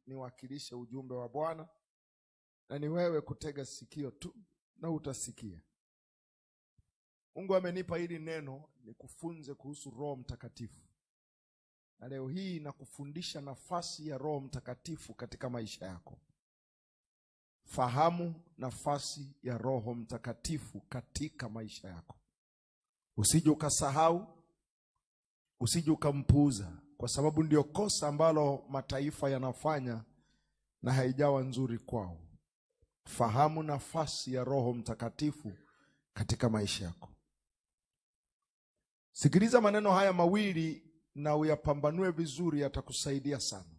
niwakilishe ujumbe wa Bwana, na ni wewe kutega sikio tu na utasikia. Mungu amenipa hili neno nikufunze kuhusu Roho Mtakatifu. Na leo hii nakufundisha nafasi ya Roho Mtakatifu katika maisha yako. Fahamu nafasi ya Roho Mtakatifu katika maisha yako. Usije ukasahau, usije ukampuuza, kwa sababu ndio kosa ambalo mataifa yanafanya na haijawa nzuri kwao. Fahamu nafasi ya Roho Mtakatifu katika maisha yako. Sikiliza maneno haya mawili na uyapambanue vizuri, yatakusaidia sana.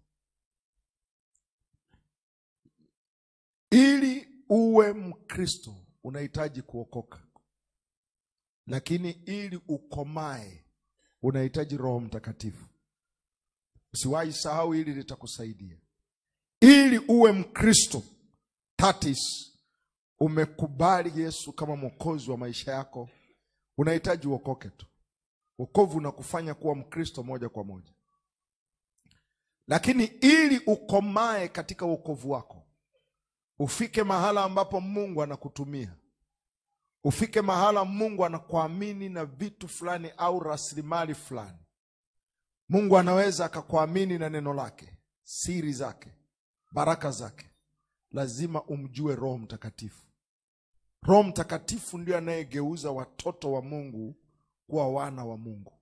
Ili uwe Mkristo unahitaji kuokoka. Lakini ili ukomae unahitaji Roho Mtakatifu. Usiwahi sahau, hili litakusaidia. Ili uwe Mkristo, that is, umekubali Yesu kama Mwokozi wa maisha yako, unahitaji uokoke tu. Wokovu unakufanya kuwa Mkristo moja kwa moja. Lakini ili ukomae katika wokovu wako, ufike mahala ambapo Mungu anakutumia, ufike mahala Mungu anakuamini na vitu fulani au rasilimali fulani. Mungu anaweza akakuamini na neno lake, siri zake, baraka zake. Lazima umjue Roho Mtakatifu. Roho Mtakatifu ndiye anayegeuza watoto wa Mungu kuwa wana wa Mungu.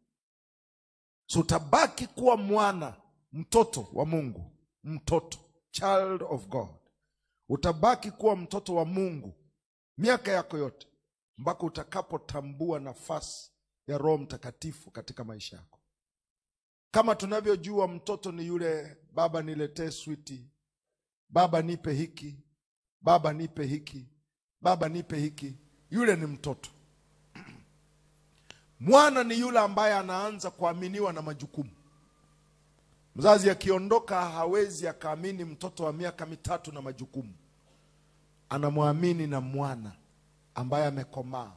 So utabaki kuwa mwana, mtoto wa Mungu, mtoto, child of God. Utabaki kuwa mtoto wa Mungu miaka yako yote, mpaka utakapotambua nafasi ya Roho Mtakatifu katika maisha yako. Kama tunavyojua, mtoto ni yule, baba niletee switi, baba nipe hiki, baba nipe hiki, baba nipe hiki. Yule ni mtoto. Mwana ni yule ambaye anaanza kuaminiwa na majukumu. Mzazi akiondoka hawezi akaamini mtoto wa miaka 3 na majukumu. Anamwamini na mwana ambaye amekomaa.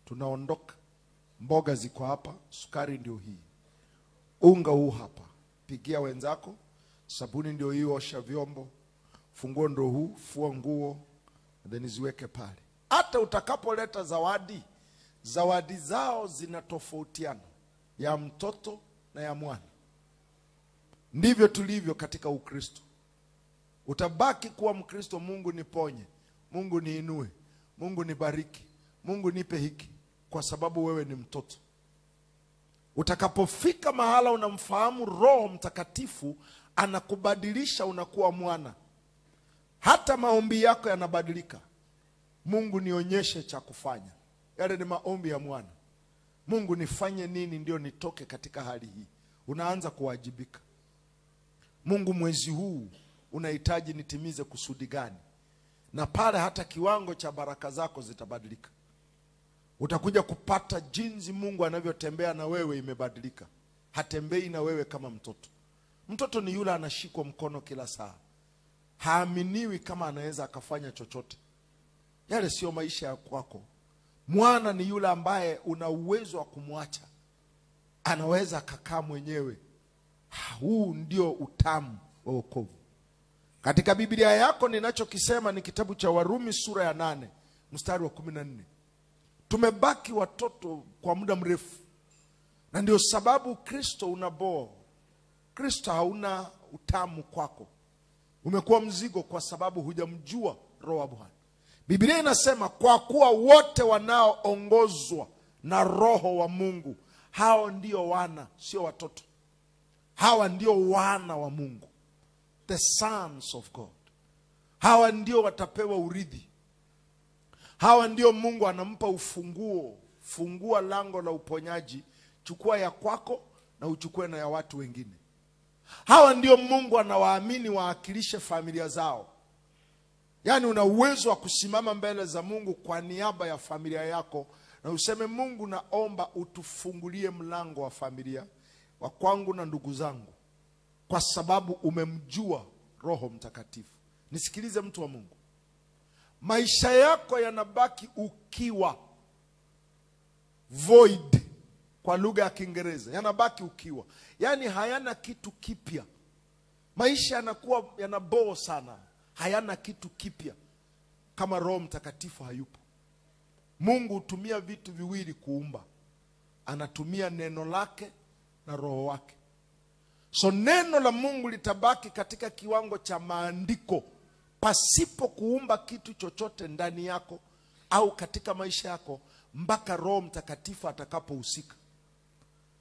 Tunaondoka, mboga ziko hapa, sukari ndio hii, unga huu hapa, pigia wenzako, sabuni ndio hiyo, osha vyombo, funguo ndio huu, fua nguo, then ziweke pale. Hata utakapoleta zawadi, zawadi zao zinatofautiana, ya mtoto na ya mwana. Ndivyo tulivyo katika Ukristo. Utabaki kuwa Mkristo, Mungu niponye, Mungu niinue, Mungu nibariki, Mungu nipe hiki, kwa sababu wewe ni mtoto. Utakapofika mahala unamfahamu Roho Mtakatifu, anakubadilisha, unakuwa mwana. Hata maombi yako yanabadilika. Mungu nionyeshe cha kufanya. Yale ni maombi ya mwana. Mungu nifanye nini ndio nitoke katika hali hii? Unaanza kuwajibika. Mungu, mwezi huu unahitaji nitimize kusudi gani? Na pale hata kiwango cha baraka zako zitabadilika. Utakuja kupata jinsi Mungu anavyotembea na wewe imebadilika. Hatembei na wewe kama mtoto. Mtoto ni yule anashikwa mkono kila saa. Haaminiwi kama anaweza akafanya chochote. Yale sio maisha ya kwako. Mwana ni yule ambaye una uwezo wa kumwacha. Anaweza akakaa mwenyewe. Huu ndio utamu wa wokovu. Katika Biblia yako ninachokisema ni kitabu cha Warumi sura ya 8 mstari wa 14. Tumebaki watoto kwa muda mrefu. Na ndio sababu Kristo unaboa. Kristo hauna utamu kwako. Umekuwa mzigo kwa sababu hujamjua Roho wa Bwana. Biblia inasema kwa kuwa wote wanaoongozwa na Roho wa Mungu, hao ndio wana, sio watoto. Hawa ndio wana wa Mungu, the sons of God. Hawa ndio watapewa urithi. Hawa ndio Mungu anampa ufunguo. Fungua lango la uponyaji, chukua ya kwako na uchukue na ya watu wengine. Hawa ndio Mungu anawaamini waakilishe familia zao. Yaani una uwezo wa kusimama mbele za Mungu kwa niaba ya familia yako na useme, Mungu naomba utufungulie mlango wa familia wa kwangu na ndugu zangu, kwa sababu umemjua Roho Mtakatifu. Nisikilize mtu wa Mungu. Maisha yako yanabaki ukiwa, void kwa lugha ya Kiingereza. Yanabaki ukiwa. Yaani hayana kitu kipya. Maisha yanakuwa yanaboo sana, hayana kitu kipya kama Roho Mtakatifu hayupo. Mungu hutumia vitu viwili kuumba. Anatumia neno lake na roho wake. So neno la Mungu litabaki katika kiwango cha maandiko, pasipo kuumba kitu chochote ndani yako au katika maisha yako, mpaka Roho Mtakatifu atakapohusika.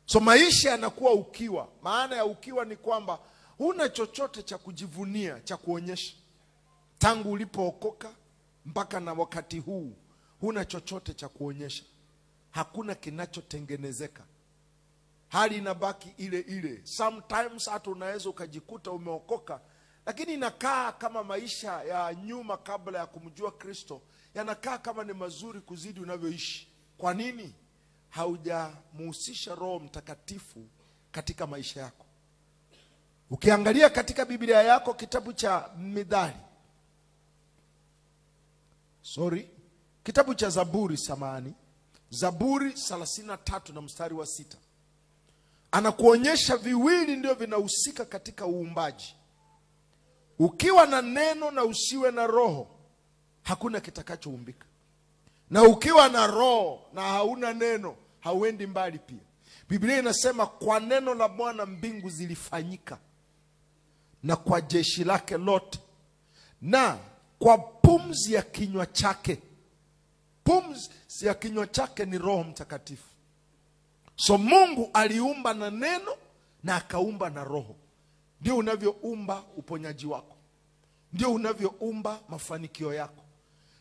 So maisha yanakuwa ukiwa. Maana ya ukiwa ni kwamba huna chochote cha kujivunia, cha kuonyesha. Tangu ulipookoka mpaka na wakati huu, huna chochote cha kuonyesha. Hakuna kinachotengenezeka. Hali inabaki ile ile. Sometimes hata unaweza ukajikuta umeokoka, lakini inakaa kama maisha ya nyuma kabla ya kumjua Kristo, yanakaa kama ni mazuri kuzidi unavyoishi. Kwa nini? Haujamuhusisha Roho Mtakatifu katika maisha yako. Ukiangalia katika Biblia yako, kitabu cha Mithali, kitabu cha Zaburi, Zaburi 33 na mstari wa 6. Anakuonyesha viwili ndio vinahusika katika uumbaji. Ukiwa na neno na usiwe na roho, hakuna kitakachoumbika. Na ukiwa na roho na hauna neno, hauendi mbali pia. Biblia inasema kwa neno la Bwana mbingu zilifanyika, na kwa jeshi lake lote, na kwa pumzi ya kinywa chake. Pumzi ya kinywa chake ni Roho Mtakatifu. So Mungu aliumba na neno na akaumba na roho. Ndio unavyoumba uponyaji wako. Ndio unavyoumba mafanikio yako.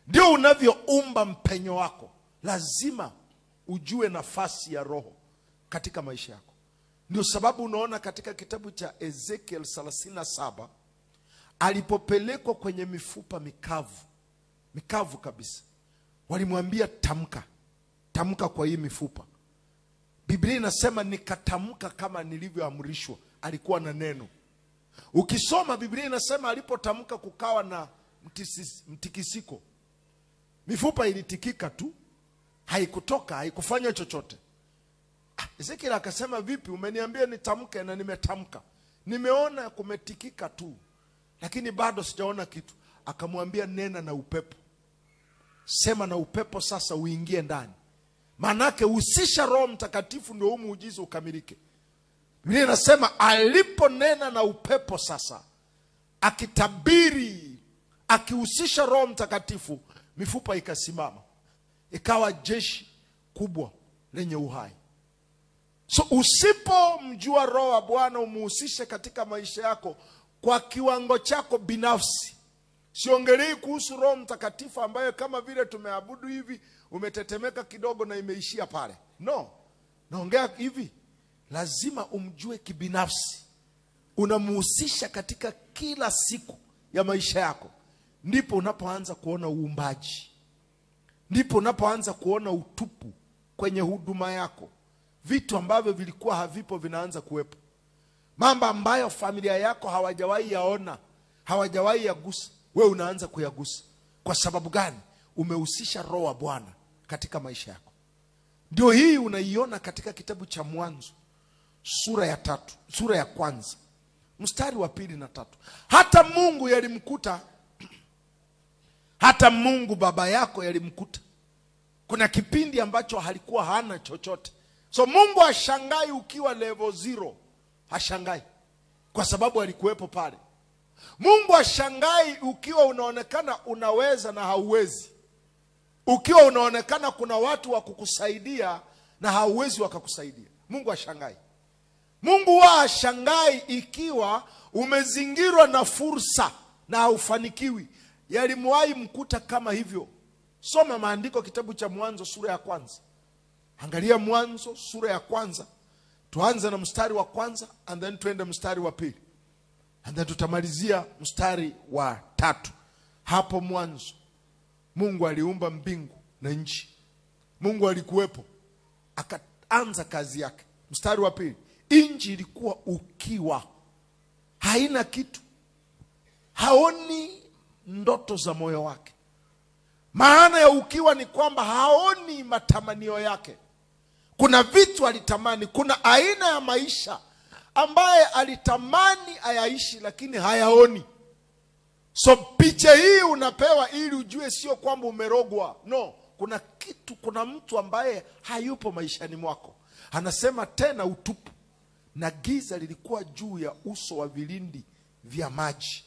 Ndio unavyoumba mpenyo wako. Lazima ujue nafasi ya roho katika maisha yako. Ndio sababu unaona katika kitabu cha Ezekiel 37, alipopelekwa kwenye mifupa mikavu kabisa, walimwambia tamka kwa hii mifupa. Biblia inasema nikatamka kama nilivyoamrishwa. Alikuwa na neno. Ukisoma Biblia inasema alipotamka kukawa na mtikisiko. Mifupa ilitikika tu, haikutoka, haikufanya chochote. Ezekiel akasema, vipi umeniambia nitamke na nimetamka? Nimeona kumetikika tu, lakini bado sijaona kitu. Akamwambia, nena na upepo. Sema na upepo sasa uingie ndani. Manake husisha Roho Mtakatifu ndio muujiza ukamilike. Biblia inasema aliponena na upepo sasa, akitabiri, akihusisha Roho Mtakatifu, mifupa ikasimama. Ikawa jeshi kubwa lenye uhai. So usipomjua Roho wa Bwana umuhusishe katika maisha yako kwa kiwango chako binafsi. Siongelei kuhusu Roho Mtakatifu ambaye kama vile tumeabudu hivi umetetemeka kidogo na imeishia pale. No. Naongea hivi, lazima umjue kibinafsi. Unamuhusisha katika kila siku ya maisha yako. Ndipo unapoanza kuona uumbaji. Ndipo unapoanza kuona utupu kwenye huduma yako. Vitu ambavyo vilikuwa havipo vinaanza kuwepo. Mambo ambayo familia yako hawajawahi yaona, hawajawahi yagusa, wewe unaanza kuyagusa. Kwa sababu gani? Umehusisha Roho wa Bwana katika maisha yako. Ndio hii unaiona katika kitabu cha Mwanzo sura ya 1 mstari wa 2 na 3. Hata Mungu yalimkuta, hata Mungu baba yako yalimkuta. Kuna kipindi ambacho halikuwa hana chochote. So Mungu hashangai ukiwa level 0. Hashangai. Kwa sababu alikuwepo pale. Mungu hashangai ukiwa unaonekana unaweza na hauwezi. Ukiwa unaonekana kuna watu wa kukusaidia na hauwezi wakakusaidia. Mungu hashangai. Mungu hashangai ikiwa umezingirwa na fursa na haufanikiwi. Yalimwahi mkuta kama hivyo. Soma maandiko kitabu cha Mwanzo sura ya 1. Angalia Mwanzo sura ya 1. Tuanze na mstari wa 1 and then tuende mstari wa 2. And then tutamalizia mstari wa 3. Hapo mwanzo Mungu aliumba mbingu na nchi. Mungu alikuwepo, akaanza kazi yake. Mstari wa 2. Nchi ilikuwa ukiwa, haina kitu. Haoni ndoto za moyo wake. Maana ya ukiwa ni kwamba haoni matamanio yake. Kuna vitu alitamani, kuna aina ya maisha ambaye alitamani ayaishi lakini hayaoni. So picha hii unapewa ili ujue sio kwamba umerogwa. No, kuna kitu, kuna mtu ambaye hayupo maishani mwako. Anasema tena utupu na giza lilikuwa juu ya uso wa vilindi vya maji.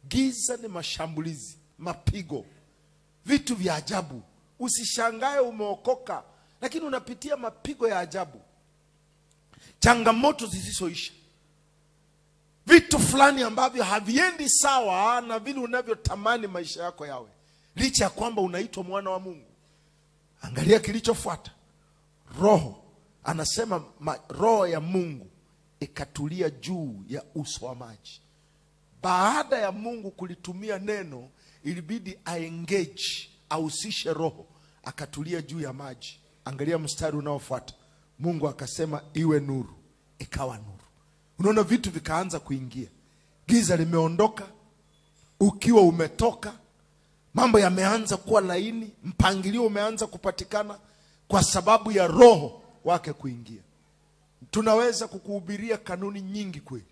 Giza ni mashambulizi, mapigo, vitu vya ajabu. Usishangae umeokoka lakini unapitia mapigo ya ajabu, changamoto zisizoisha, vitu fulani ambavyo haviendi sawa na vile unavyotamani maisha yako yawe, licha ya kwamba unaitwa mwana wa Mungu. Angalia kilichofuata. Roho anasema roho ya Mungu ikatulia juu ya uso wa maji. Baada ya Mungu kulitumia neno, ilibidi aengage, ahusishe roho, akatulia juu ya maji. Angalia mstari unaofuata. Mungu akasema iwe nuru, ikawa nuru. Unaona vitu vikaanza kuingia. Giza limeondoka, ukiwa umetoka, mambo yameanza kuwa laini, mpangilio umeanza kupatikana kwa sababu ya roho wake kuingia. Tunaweza kukuhubiria kanuni nyingi kweli.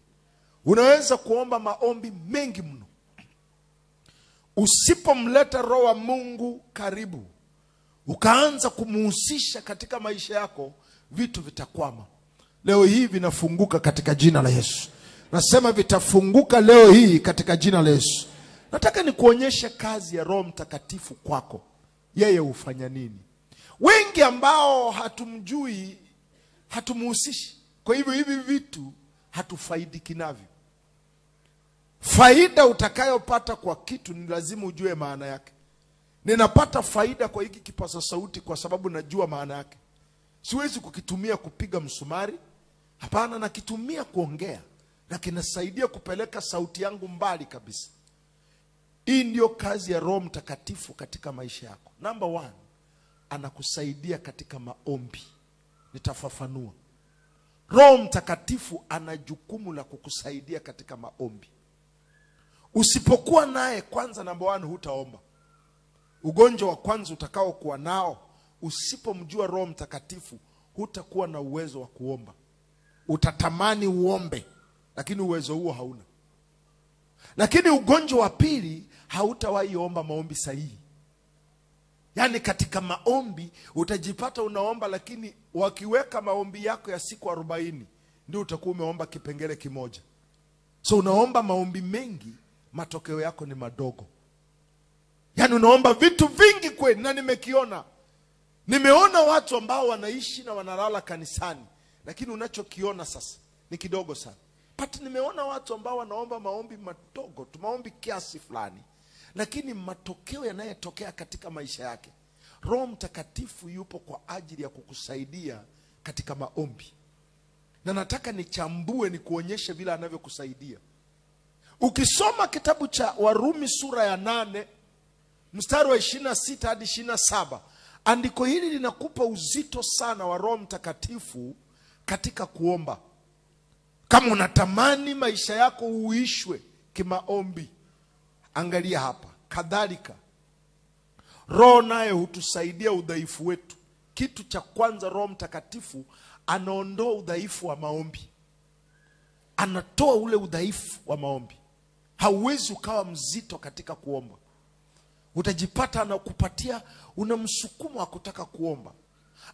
Unaweza kuomba maombi mengi mno. Usipomleta roho wa Mungu karibu, ukaanza kumuhusisha katika maisha yako, vitu vitakwama. Leo hii vinafunguka katika jina la Yesu. Nasema vitafunguka leo hii katika jina la Yesu. Nataka nikuonyeshe kazi ya Roho Mtakatifu kwako. Yeye hufanya nini? Wengi ambao hatumjui, hatumuhusishi. Kwa hivyo hivi vitu hatufaidiki navyo. Faida utakayopata kwa kitu ni lazima ujue maana yake. Ninapata faida kwa hiki kipaza sauti kwa sababu najua maana yake. Siwezi kukitumia kupiga msumari. Hapana, nakitumia kuongea, na kinasaidia kupeleka sauti yangu mbali kabisa. Hii ndio kazi ya Roho Mtakatifu katika maisha yako. Number 1, anakusaidia katika maombi. Nitafafanua. Roho Mtakatifu ana jukumu la kukusaidia katika maombi. Usipokuwa naye, kwanza number 1, hutaomba. Ugonjwa wa kwanza utakao kuwa nao, usipomjua Roho Mtakatifu, hutakuwa na uwezo wa kuomba. Utatamani uombe, lakini uwezo huo hauna. Lakini ugonjwa wa pili, hautawahi omba maombi sahihi. Yani katika maombi utajipata unaomba, lakini wakiweka maombi yako ya siku 40 ndio utakuwa umeomba kipengele kimoja. So unaomba maombi mengi, matokeo yako ni madogo. Yani unaomba vitu vingi kweli, na nimeona watu ambao wanaishi na wanalala kanisani, lakini unachokiona sasa ni kidogo sana. But nimeona watu ambao wanaomba maombi madogo, maombi kiasi fulani, lakini matokeo yanayotokea katika maisha yake. Roho Mtakatifu yupo kwa ajili ya kukusaidia katika maombi. Na nataka nichambue, nikuonyeshe vile anavyokusaidia. Ukisoma kitabu cha Warumi sura ya 8 mstari wa 26 hadi 27, andiko hili linakupa uzito sana wa Roho Mtakatifu katika kuomba. Kama unatamani maisha yako uishwe kimaombi, angalia hapa. Kadhalika Roho naye hutusaidia udhaifu wetu. Kitu cha kwanza, Roho Mtakatifu anaondoa udhaifu wa maombi. Anatoa ule udhaifu wa maombi. Hauwezi ukawa mzito katika kuomba. Utajipata anakupatia, una msukumo wa kutaka kuomba.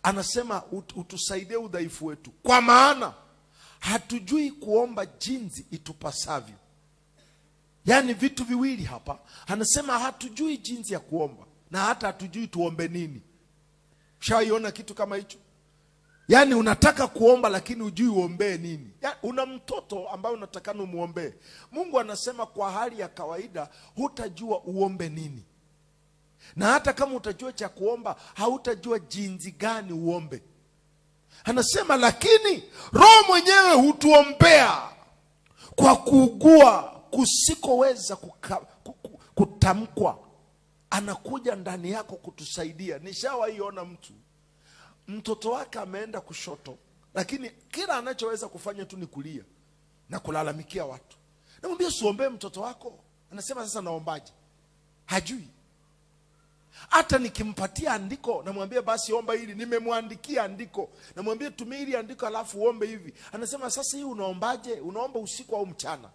Anasema utusaidie udhaifu wetu, kwa maana hatujui kuomba jinsi itupasavyo. Yani vitu viwili hapa. Anasema hatujui jinsi ya kuomba, na hata hatujui tuombe nini. Shaiona kitu kama hicho? Yani unataka kuomba lakini hujui uombe nini. Yani una mtoto ambaye unatakana umuombe. Mungu anasema kwa hali ya kawaida hutajua uombe nini. Na hata kama utajua cha kuomba, hautajua jinsi gani uombe. Anasema lakini Roho mwenyewe hutuombea kwa kuugua kusikoweza kutamkwa. Anakuja ndani yako kutusaidia. Nishawaiona mtoto wake ameenda kushoto, lakini kila anachoweza kufanya tu ni kulia na kulalamikia watu. Namwambia usiombe mtoto wako. Anasema sasa naombaje? Hajui. Hata nikimpatia andiko, namwambia basi omba hili, nimemwandikia andiko, namwambia tumia hili andiko alafu uombe hivi. Anasema sasa hii unaombaje? Unaomba usiku au mchana?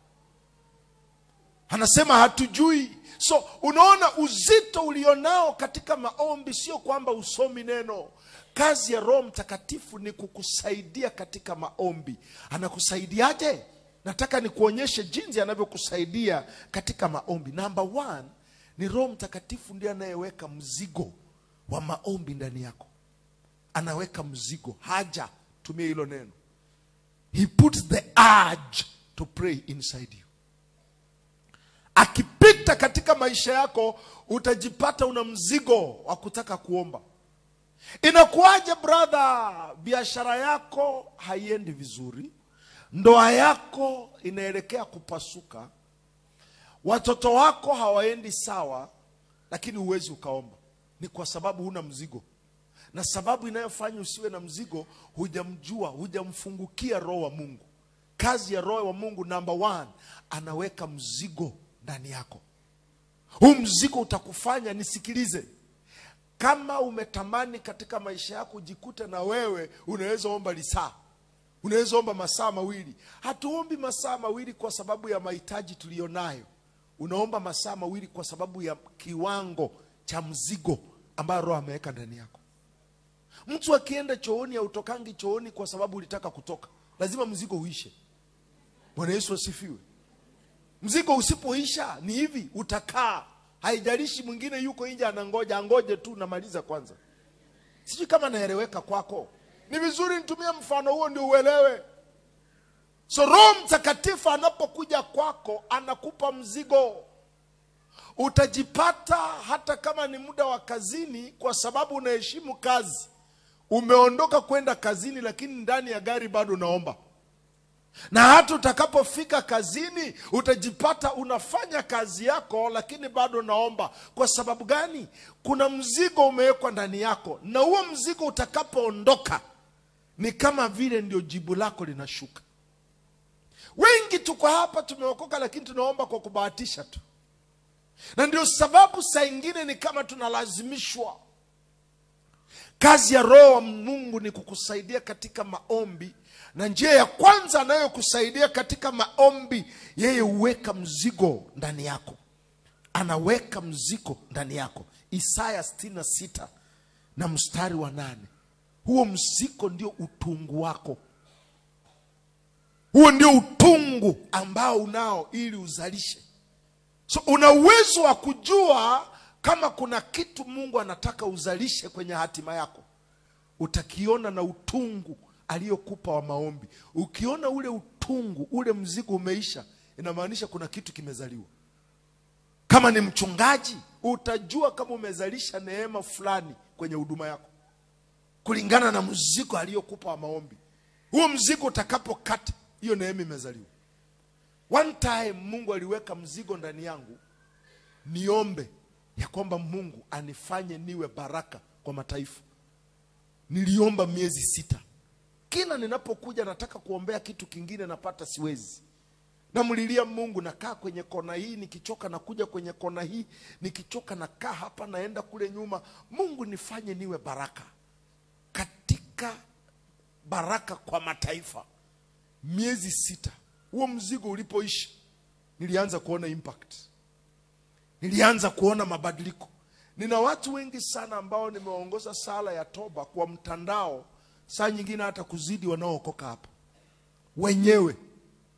Anasema hatujui. So unaona uzito ulionao katika maombi, sio kwamba usomi neno. Kazi ya Roho Mtakatifu ni kukusaidia katika maombi. Anakusaidiaje? Nataka nikuonyeshe jinsi anavyokusaidia katika maombi. Number 1, ni Roho Mtakatifu ndiye anayeweka mzigo wa maombi ndani yako. Anaweka mzigo, haja, tumia hilo neno. He puts the urge to pray inside you. Akipita katika maisha yako, utajipata una mzigo wa kutaka kuomba. Inakuaje brother? Biashara yako haiendi vizuri, ndoa yako inaelekea kupasuka, watoto wako hawaendi sawa, lakini huwezi ukaomba. Ni kwa sababu huna mzigo. Na sababu inayofanya usiwe na mzigo, hujamjua, hujamfungukia Roho wa Mungu. Kazi ya Roho wa Mungu, number 1, anaweka mzigo ndani yako. Huu mzigo utakufanya, nisikilize, kama umetamani katika maisha yako ujikute na wewe unaweza omba lisaa, unaweza omba masaa mawili. Hatuombi masaa mawili kwa sababu ya mahitaji tulionayo. Unaomba masaa mawili kwa sababu ya kiwango cha mzigo ambayo Roho ameweka ndani yako. Mtu akienda chooni au utokangi chooni kwa sababu ulitaka kutoka, lazima mzigo uishe. Bwana Yesu asifiwe. Mzigo usipoisha ni hivi, utakaa. Haijalishi mwingine yuko nje anangoja, angoje tu, namaliza kwanza. Sijui kama naeleweka kwako. Ni vizuri nitumie mfano huo ndio uelewe. So Roho Mtakatifu anapokuja kwako, anakupa mzigo. Utajipata hata kama ni muda wa kazini, kwa sababu unaheshimu kazi, umeondoka kwenda kazini, lakini ndani ya gari bado unaomba. Na hata utakapofika kazini, utajipata unafanya kazi yako, lakini bado naomba. Kwa sababu gani? Kuna mzigo umewekwa ndani yako, na huo mzigo utakapoondoka, ni kama vile ndio jibu lako linashuka. Wengi tuko hapa tumeokoka, lakini tunaomba kwa kubahatisha tu. Na ndio sababu saa ingine ni kama tunalazimishwa. Kazi ya Roho wa Mungu ni kukusaidia katika maombi. Na njia ya kwanza anayokusaidia katika maombi, yeye huweka mzigo ndani yako. Anaweka mzigo ndani yako. Isaya 66 na mstari wa 8. Huo mzigo ndio utungu wako. Huo ndio utungu ambao unao ili uzalishe. So una uwezo wa kujua kama kuna kitu Mungu anataka uzalishe kwenye hatima yako. Utakiona na utungu aliyokupa wa maombi. Ukiona ule utungu, ule mzigo umeisha, inamaanisha kuna kitu kimezaliwa. Kama ni mchungaji, utajua kama umezalisha neema fulani kwenye huduma yako, kulingana na mzigo aliyokupa wa maombi. Huo mzigo utakapokata, hiyo neema imezaliwa. One time Mungu aliweka mzigo ndani yangu, niombe ya kwamba Mungu anifanye niwe baraka kwa mataifa. Niliomba miezi 6. Kila ninapokuja nataka kuombea kitu kingine, napata siwezi. Namulilia Mungu, nakaa kwenye kona hii, nikichoka nakuja kwenye kona hii, nikichoka nakaa hapa, naenda kule nyuma. Mungu nifanye niwe baraka, katika baraka kwa mataifa. Miezi 6. Huo mzigo ulipoisha, nilianza kuona impact. Nilianza kuona mabadiliko. Nina watu wengi sana ambao nimeongoza sala ya toba kwa mtandao, saa nyingine hata kuzidi wanaookoka hapa. Wenyewe,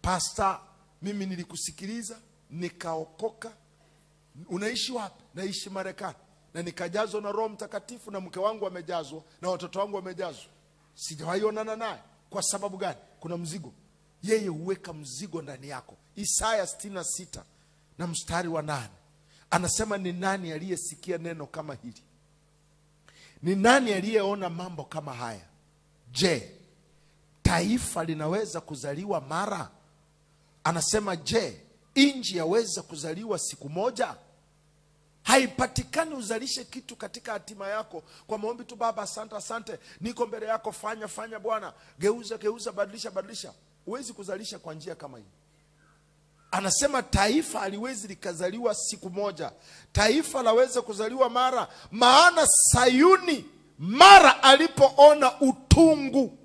pastor, mimi nilikusikiliza, nikaokoka. Unaishi wapi? Naishi Marekani. Na nikajazwa na Roho Mtakatifu, na mke wangu amejazwa, na watoto wangu wamejazwa. Sijawahi onana naye. Kwa sababu gani? Kuna mzigo. Yeye huweka mzigo ndani yako. Isaya 66 na mstari wa 8. Anasema, ni nani aliyesikia neno kama hili? Ni nani aliyeona mambo kama haya? Je, taifa linaweza kuzaliwa mara? Anasema, je, nchi yaweza kuzaliwa siku moja? Haipatikani uzalishe kitu katika hatima yako kwa maombi tu. Baba asante, asante, niko mbele yako, fanya Bwana, geuza, badilisha. Huwezi kuzalisha kwa njia kama hii. Anasema taifa haliwezi likazaliwa siku moja. Taifa laweza kuzaliwa mara. Maana Sayuni mara alipoona utungu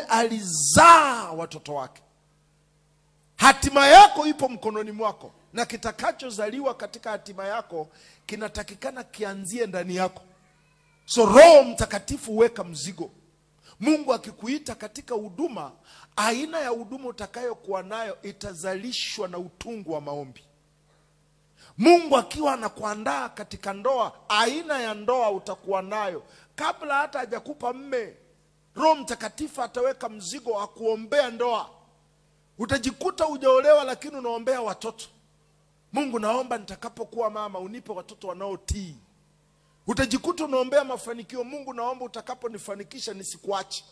alizaa watoto wake. Hatima yako ipo mkononi mwako, na kitakachozaliwa katika hatima yako kinatakikana kianzie ndani yako. So Roho Mtakatifu huweka mzigo. Mungu akikuita katika huduma, aina ya huduma utakayokuwa nayo itazalishwa na utungu wa maombi. Mungu akiwa anakuandaa katika ndoa, aina ya ndoa utakuwa nayo kabla hata hajakupa mme. Roho Mtakatifu ataweka mzigo akuombea ndoa. Utajikuta hujaolewa lakini unaombea watoto. Mungu, naomba nitakapokuwa mama unipe watoto wanaotii. Utajikuta unaombea mafanikio. Mungu, naomba utakaponifanikisha nisikuache,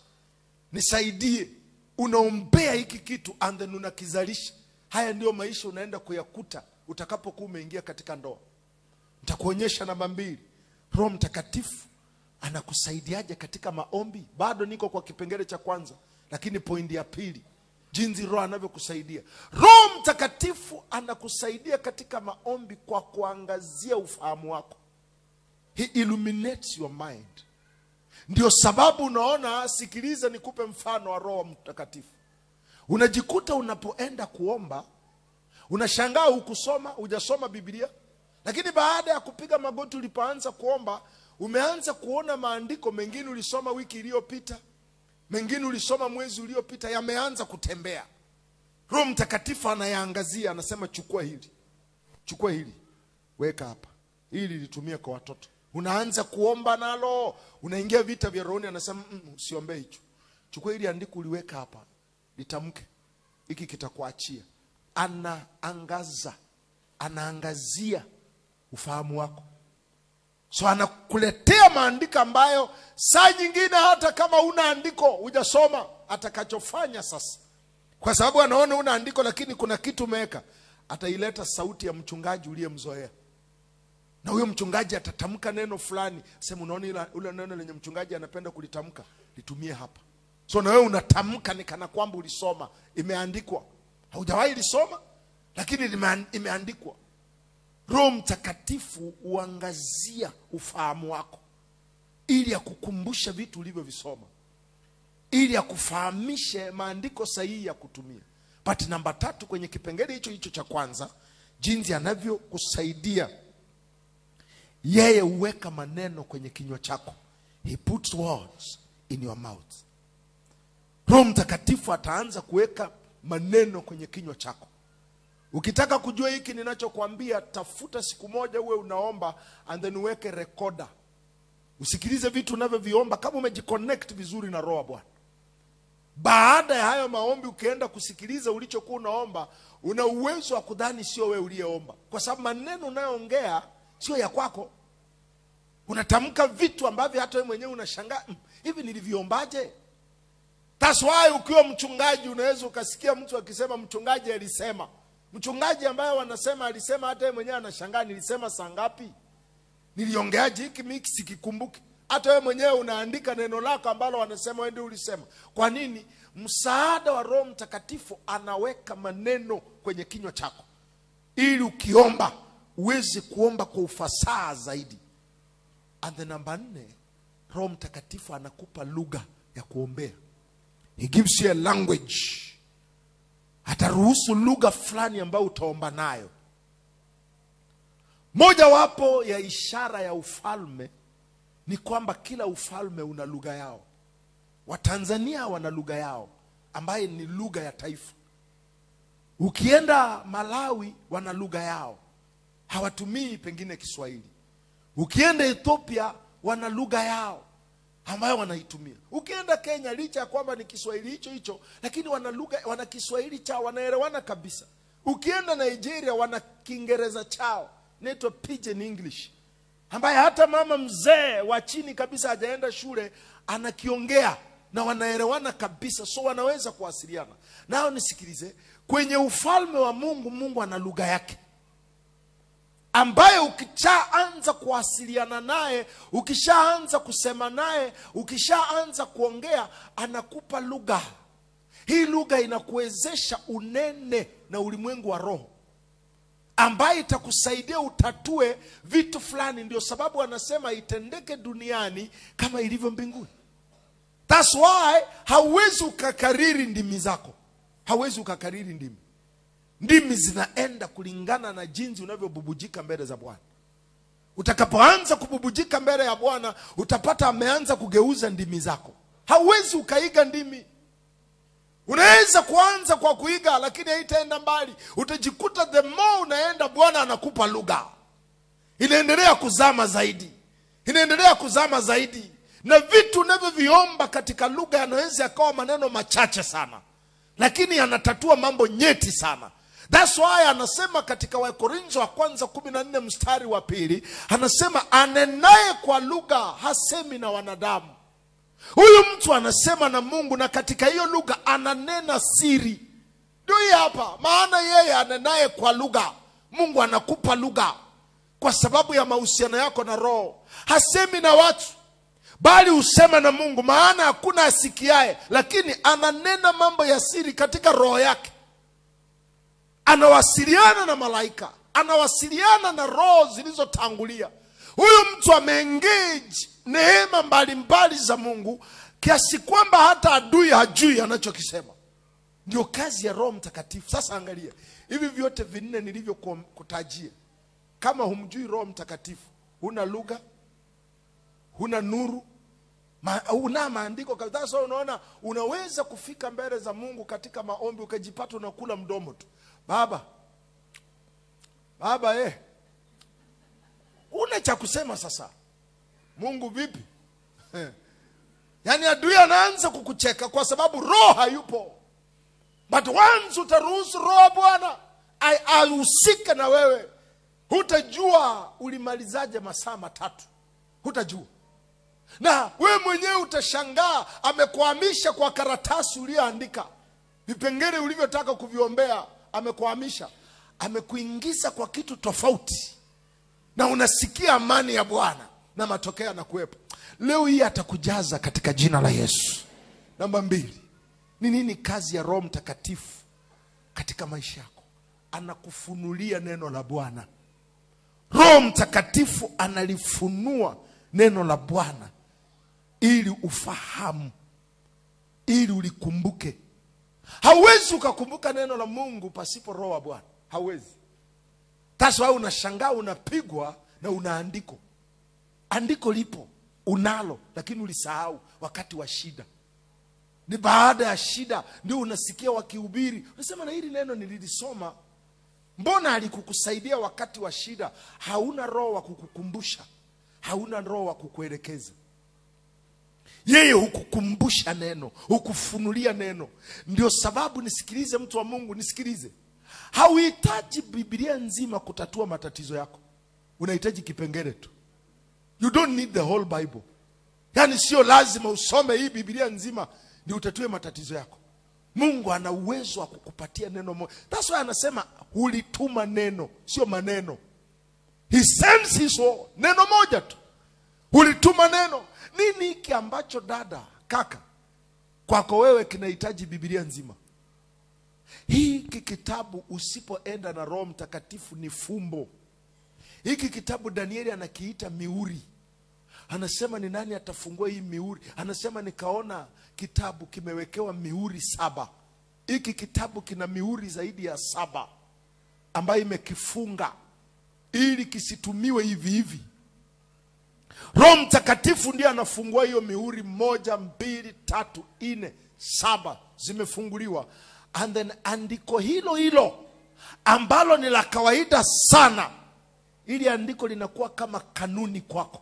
nisaidie. Unaombea hiki kitu and then unakizalisha. Haya ndio maisha unaenda kuyakuta utakapokuwa umeingia katika ndoa. Nitakuonyesha namba 2. Roho Mtakatifu anakusaidiaje katika maombi? Bado niko kwa kipengele cha kwanza, lakini pointi ya pili, jinsi Roho anavyokusaidia. Roho Mtakatifu anakusaidia katika maombi kwa kuangazia ufahamu wako. He illuminates your mind. Ndio sababu unaona, sikiliza nikupe mfano wa Roho Mtakatifu. Unajikuta unapoenda kuomba, unashangaa hujasoma Biblia, lakini baada ya kupiga magoti ulipoanza kuomba, umeanza kuona maandiko mengine ulisoma wiki iliyopita, mengine ulisoma mwezi uliopita, yameanza kutembea. Roho Mtakatifu anayaangazia, anasema chukua hili, weka hapa, hili litumie kwa watoto. Unaanza kuomba nalo, unaingia vita vya rohoni, anasema usiombe hicho. Chukua hili andiko uliweka hapa, litamke, hiki kitakuachia. Anaangazia ufahamu wako. So anakuletea maandiko ambayo saa nyingine hata kama una andiko hujasoma, atakachofanya sasa, kwa sababu anaona una andiko lakini kuna kitu umeweka, ataileta sauti ya mchungaji uliyemzoea. Na huyo mchungaji atatamka neno fulani, sema unaona ile neno lenye mchungaji anapenda kulitamka, litumie hapa. So na wewe unatamka ni kana kwamba ulisoma, imeandikwa. Haujawahi lisoma lakini imeandikwa. Roho Mtakatifu huangazia ufahamu wako ili akukumbusha vitu ulivyovisoma, ili akufahamishe maandiko sahihi ya kutumia. But namba 3 kwenye kipengele hicho cha kwanza, jinsi anavyokusaidia. Yeye huweka maneno kwenye kinywa chako. He puts words in your mouth. Roho Mtakatifu ataanza kuweka maneno kwenye kinywa chako. Ukitaka kujua hiki ninachokuambia, tafuta siku moja uwe unaomba and then uweke recorder. Usikilize vitu unavyoviomba kama umejiconnect vizuri na Roho Bwana. Baada ya hayo maombi ukienda kusikiliza ulichokuwa unaomba, una uwezo wa kudhani sio wewe uliyeomba, kwa sababu maneno unayoongea sio ya kwako. Unatamka vitu ambavyo hata wewe mwenyewe unashangaa, hivi niliviombaje? That's why ukiwa mchungaji unaweza ukasikia mtu akisema mchungaji alisema. Mchungaji ambaye wanasema alisema, hata yeye mwenyewe anashangaa, nilisema saa ngapi? Niliongeaje hiki mimi sikikumbuki. Hata wewe mwenyewe unaandika neno lako ambalo wanasema wewe ndio ulisema. Kwa nini? Msaada wa Roho Mtakatifu anaweka maneno kwenye kinywa chako ili ukiomba uweze kuomba kwa ufasaha zaidi. And the number 4, Roho Mtakatifu anakupa lugha ya kuombea. He gives you a language. Ataruhusu lugha fulani ambayo utaomba nayo. Moja wapo ya ishara ya ufalme ni kwamba kila ufalme una lugha yao. Watanzania wana lugha yao ambaye ni lugha ya taifa. Ukienda Malawi wana lugha yao, hawatumii pengine Kiswahili. Ukienda Ethiopia wana lugha yao ambayo wanaitumia. Ukienda Kenya, licha ya kwamba ni Kiswahili hicho lakini wana Kiswahili chao, wanaelewana kabisa. Ukienda Nigeria wana Kiingereza chao, inaitwa Pidgin English, ambaye hata mama mzee wa chini kabisa hajaenda shule anakiongea na wanaelewana kabisa, so wanaweza kuwasiliana. Nao nisikilize, kwenye ufalme wa Mungu, Mungu ana lugha yake ambaye ukishaanza kuwasiliana naye, ukishaanza kusema naye, ukishaanza kuongea, anakupa lugha. Hii lugha inakuwezesha unene na ulimwengu wa roho, ambaye itakusaidia utatue vitu fulani. Ndio sababu anasema itendeke duniani kama ilivyo mbinguni. That's why hauwezi ukakariri ndimi zako. Hauwezi ukakariri ndimi. Ndimi zinaenda kulingana na jinsi unavyobubujika mbele za Bwana. Utakapoanza kububujika mbele ya Bwana, utapata ameanza kugeuza ndimi zako. Hauwezi ukaiga ndimi. Unaweza kuanza kwa kuiga, lakini haitaenda mbali. Utajikuta the more unaenda, Bwana anakupa lugha. Inaendelea kuzama zaidi. Inaendelea kuzama zaidi. Na vitu unavyoviomba katika lugha yanaweza yakawa maneno machache sana, lakini yanatatua mambo nyeti sana. That's why anasema katika Wakorintho wa kwanza 14 mstari wa 2, anasema anenaye kwa lugha hasemi na wanadamu. Huyu mtu anasema na Mungu, na katika hiyo lugha ananena siri. Ndio hapa maana yeye anenaye kwa lugha, Mungu anakupa lugha kwa sababu ya mahusiano yako na Roho. Hasemi na watu, bali usema na Mungu, maana hakuna asikiaye, lakini ananena mambo ya siri katika roho yake. Anawasiliana na malaika, anawasiliana na roho zilizotangulia. Huyu mtu ameengage neema mbalimbali za Mungu kiasi kwamba hata adui hajui anachokisema. Ndio kazi ya Roho Mtakatifu. Sasa angalia, hivi vyote vinne nilivyokutajia, kama humjui Roho Mtakatifu, huna lugha, huna nuru, una maandiko kadhaa. So unaona, unaweza kufika mbele za Mungu katika maombi ukajipata unakula mdomo tu. Baba una cha kusema sasa. Mungu vipi? Yaani adui anaanza kukucheka kwa sababu roho hayupo. But once utaruhusu Roho Bwana ahusike na wewe, hutajua ulimalizaje masaa 3. Hutajua. Na wewe mwenyewe utashangaa amekuhamisha kwa karatasi uliyoandika vipengele ulivyotaka kuviombea. Amekuhamisha, amekuingiza kwa kitu tofauti, na unasikia amani ya Bwana na matokeo yanakuwepo. Leo hii atakujaza katika jina la Yesu. Namba 2, ni nini kazi ya Roho Mtakatifu katika maisha yako? Anakufunulia neno la Bwana. Roho Mtakatifu analifunua neno la Bwana ili ufahamu, ili ulikumbuke. Hauwezi ukakumbuka neno la Mungu pasipo Roho wa Bwana. Hauwezi. That's why unashangaa unapigwa na unaandiko. Andiko lipo, unalo, lakini ulisahau wakati wa shida. Ni baada ya shida ndio unasikia wakihubiri, unasema na hili neno nililisoma. Mbona alikukusaidia wakati wa shida? Hauna Roho wa kukukumbusha, hauna Roho wa kukuelekeza. Yeye hukukumbusha neno, hukufunulia neno. Ndio sababu, nisikilize mtu wa Mungu, nisikilize. Hauhitaji Biblia nzima kutatua matatizo yako. Unahitaji kipengele tu. You don't need the whole Bible. Yaani sio lazima usome hii Biblia nzima ndio utatue matatizo yako. Mungu ana uwezo wa kukupatia neno moja. That's why anasema hulituma neno, sio maneno. He sends his word. Neno moja tu. Hulituma neno. Nini hiki ambacho dada, kaka, kwako wewe kinahitaji Biblia nzima? Hiki kitabu usipoenda na Roho Mtakatifu ni fumbo. Hiki kitabu Danieli anakiita mihuri. Anasema ni nani atafungua hii mihuri? Anasema nikaona kitabu kimewekewa mihuri 7. Hiki kitabu kina mihuri zaidi ya 7 ambayo imekifunga ili kisitumiwe hivi hivi. Roho Mtakatifu ndiye anafungua hiyo mihuri. 1, 2, 3, 4, 7 zimefunguliwa. And then andiko hilo hilo ambalo ni la kawaida sana, ili andiko linakuwa kama kanuni kwako.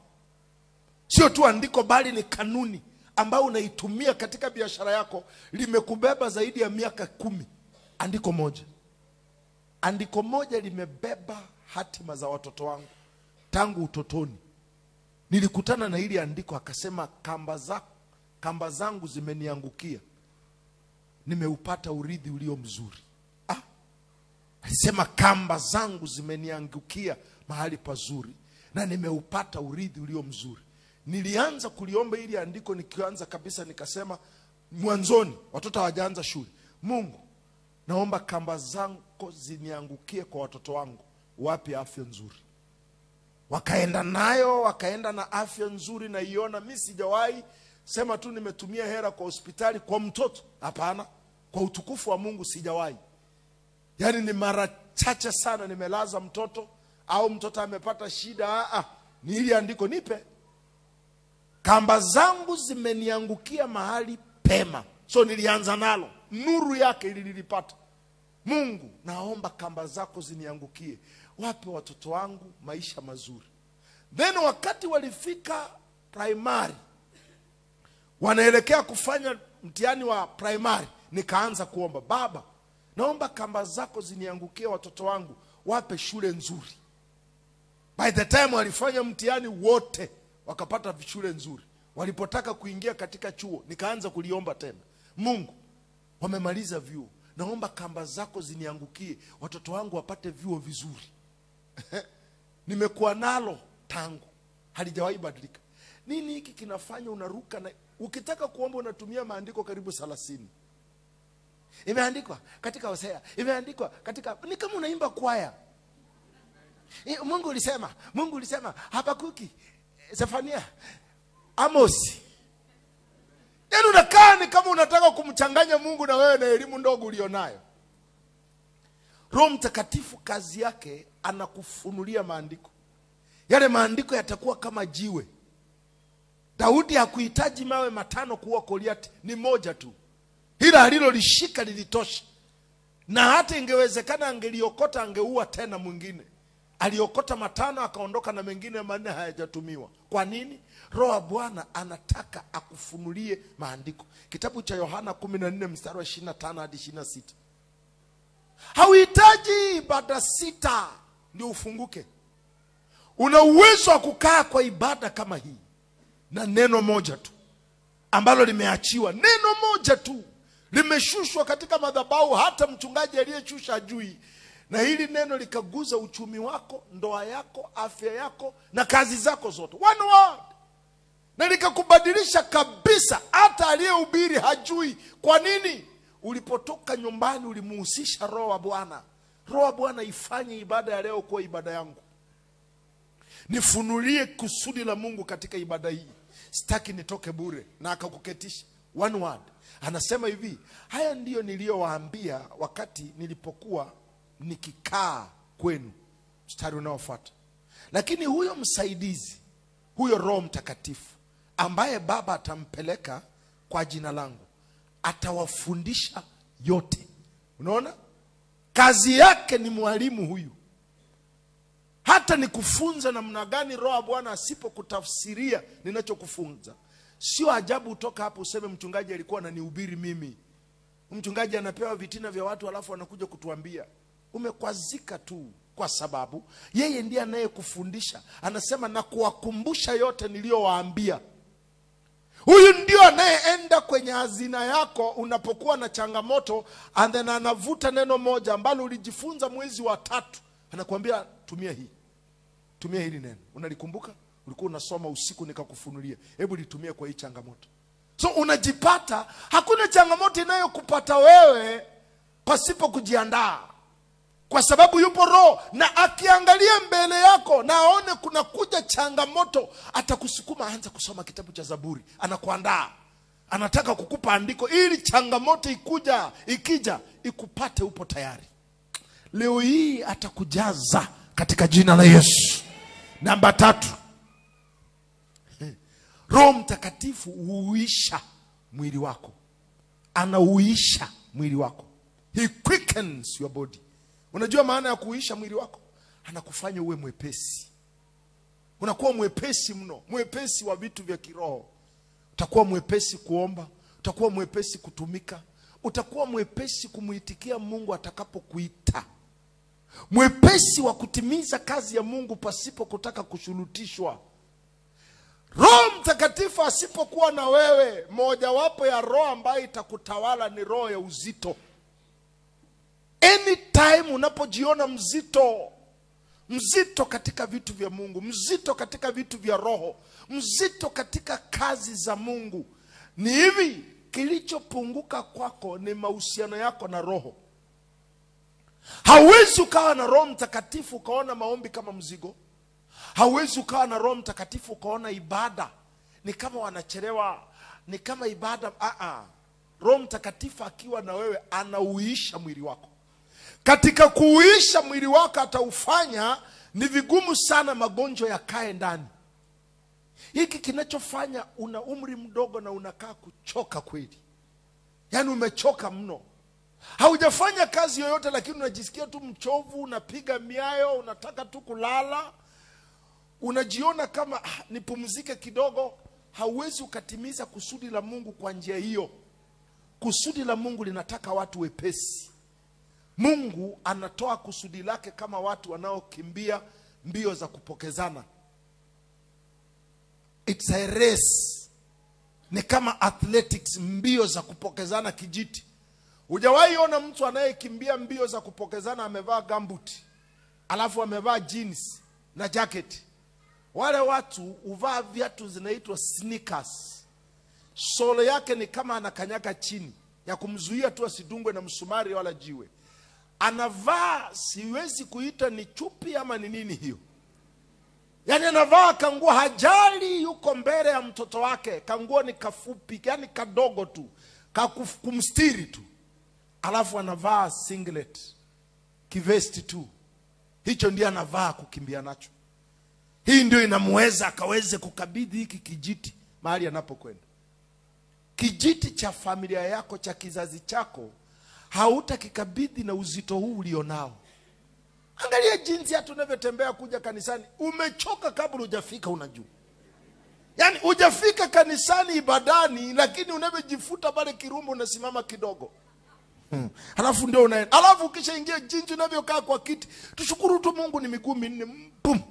Sio tu andiko, bali ni kanuni ambayo unaitumia katika biashara yako. Limekubeba zaidi ya miaka 10. Andiko moja. Andiko moja limebeba hatima za watoto wangu tangu utotoni. Nilikutana na hili andiko, akasema kamba zangu zimeniangukia, nimeupata urithi ulio mzuri. Alisema kamba zangu zimeniangukia mahali pazuri na nimeupata urithi ulio mzuri. Nilianza kuliomba hili andiko, nikianza kabisa nikasema mwanzoni watoto hawajaanza shule. Mungu, naomba kamba zako ziniangukie kwa watoto wangu, wapi afya nzuri. Wakaenda nayo, wakaenda na afya nzuri na iona. Mimi sijawahi sema tu nimetumia hela kwa hospitali kwa mtoto. Hapana, kwa utukufu wa Mungu sijawahi. Yaani ni mara chache sana nimelaza mtoto au mtoto amepata shida. Ni ili andiko nipe. Kamba zangu zimeniangukia mahali pema. So nilianza nalo. Nuru yake ililipata. Mungu, naomba kamba zako ziniangukie, wape watoto wangu maisha mazuri. Then wakati walifika primary, wanaelekea kufanya mtihani wa primary, nikaanza kuomba, Baba, naomba kamba zako ziniangukie watoto wangu, wape shule nzuri. By the time walifanya mtihani wote wakapata shule nzuri. Walipotaka kuingia katika chuo, nikaanza kuliomba tena, Mungu, wamemaliza vyuo, naomba kamba zako ziniangukie watoto wangu wapate vyuo vizuri. Nimekuwa nalo tangu, halijawahi badilika. Nini hiki kinafanya unaruka na ukitaka kuomba unatumia maandiko karibu 30. Imeandikwa katika Hosea, imeandikwa katika, ni kama unaimba kwaya. Mungu ulisema, Habakuki, Sefania, Amos. Yaani unakaa ni kama unataka kumchanganya Mungu na wewe na elimu ndogo ulionayo. Roho Mtakatifu kazi yake anakufunulia maandiko. Yale maandiko yatakuwa kama jiwe. Daudi hakuhitaji mawe 5 kuua Goliathi, ni moja tu. Hila alilolishika lilitosha. Na hata ingewezekana angeliokota angeua tena mwingine. Aliokota 5 akaondoka na mengine 4 hayajatumiwa. Kwa nini? Roho wa Bwana anataka akufunulie maandiko. Kitabu cha Yohana 14 mstari wa 25 hadi 26. Hauhitaji ibada 6 ndio ufunguke. Una uwezo wa kukaa kwa ibada kama hii na neno moja tu ambalo limeachiwa, neno moja tu limeshushwa katika madhabahu, hata mchungaji aliyeshusha hajui. Na hili neno likaguza uchumi wako, ndoa yako, afya yako na kazi zako zote. One word. Na likakubadilisha kabisa, hata aliyehubiri hajui. Kwa nini? Ulipotoka nyumbani ulimuhusisha Roho wa Bwana. Roho wa Bwana, ifanye ibada ya leo kuwa ibada yangu. Nifunulie kusudi la Mungu katika ibada hii. Sitaki nitoke bure. Na akakuketisha. One word. Anasema hivi, haya ndiyo niliyowaambia wakati nilipokuwa nikikaa kwenu. Mstari unaofuata. Lakini huyo msaidizi, huyo Roho Mtakatifu, ambaye Baba atampeleka kwa jina langu, atawafundisha yote. Unaona? Kazi yake ni mwalimu huyu. Hata nikufunza namna gani, Roho wa Bwana asipokutafsiria ninachokufunza, sio ajabu utoka hapo useme mchungaji alikuwa ananihubiri mimi. Mchungaji anapewa vitina vya watu alafu anakuja kutuambia. Umekwazika tu, kwa sababu yeye ndiye anayekufundisha. Anasema na kuwakumbusha yote niliyowaambia. Huyu ndio anayeenda kwenye hazina yako unapokuwa na changamoto, and then anavuta neno moja ambalo ulijifunza mwezi wa 3. Anakuambia tumia hii. Tumia hili neno. Unalikumbuka? Ulikuwa unasoma usiku nikakufunulia. Hebu litumie kwa hii changamoto. So unajipata hakuna changamoto inayokupata wewe pasipo kujiandaa. Kwa sababu yupo Roho, na akiangalia mbele yako na aone kuna kuja changamoto, atakusukuma aanze kusoma kitabu cha Zaburi. Anakuandaa. Anataka kukupa andiko ili changamoto ikija ikupate upo tayari. Leo hii atakujaza katika jina la Yesu. Namba 3. Roho Mtakatifu huuisha mwili wako. Anauisha mwili wako. He quickens your body. Unajua maana ya kuisha mwili wako? Anakufanya uwe mwepesi. Unakuwa mwepesi mno, mwepesi wa vitu vya kiroho. Utakuwa mwepesi kuomba, utakuwa mwepesi kutumika, utakuwa mwepesi kumuitikia Mungu atakapokuita. Mwepesi wa kutimiza kazi ya Mungu pasipo kutaka kushurutishwa. Roho Mtakatifu asipokuwa na wewe, moja wapo ya roho ambayo itakutawala ni roho ya uzito. Anytime unapojiona mzito katika vitu vya Mungu, mzito katika vitu vya roho, mzito katika kazi za Mungu, ni hivi, Kilichopunguka kwako ni mahusiano yako na Roho. Hauwezi ukawa na Roho Mtakatifu ukaona maombi kama mzigo. Hauwezi ukawa na Roho Mtakatifu ukaona ibada ni kama wanachelewa, ni kama ibada. Roho Mtakatifu akiwa na wewe anauisha mwili wako. Katika kuuisha mwili wako ataufanya ni vigumu sana magonjwa yakae ndani. Hiki kinachofanya una umri mdogo na unakaa kuchoka kweli. Yaani umechoka mno. Haujafanya kazi yoyote lakini unajisikia tu mchovu, unapiga miayo, unataka tu kulala. Unajiona kama nipumzike kidogo. Hauwezi ukatimiza kusudi la Mungu kwa njia hiyo. Kusudi la Mungu linataka watu wepesi. Mungu anatoa kusudi lake kama watu wanaokimbia mbio za kupokezana. It's a race. Ni kama athletics, mbio za kupokezana kijiti. Hujawahi ona mtu anayekimbia mbio za kupokezana amevaa gumboot, alafu amevaa jeans na jacket. Wale watu huvaa viatu zinaitwa sneakers. Sole yake ni kama anakanyaga chini, ya kumzuia tu asidungwe na msumari wala jiwe. Anavaa, siwezi kuita ni chupi ama ni nini hiyo. Yaani anavaa kanguo, hajali yuko mbele ya mtoto wake. Kanguo ni kafupi, yani kadogo tu, kumstiri tu. Alafu anavaa singlet, kivesti tu. Hicho ndiye anavaa kukimbia nacho. Hii ndio inamweza akaweze kukabidhi hiki kijiti mahali anapokwenda. Kijiti cha familia yako, cha kizazi chako, hautakikabidhi na uzito huu ulionao. Angalia jinsi hata unavyotembea kuja kanisani, umechoka kabla hujafika unajua. Yaani hujafika kanisani ibadani, lakini unavyojifuta pale Kirumbu unasimama kidogo. Alafu ndio unaenda. Alafu ukishaingia jinsi unavyokaa kwa kiti, tushukuru tu Mungu ni miguu minne. Boom.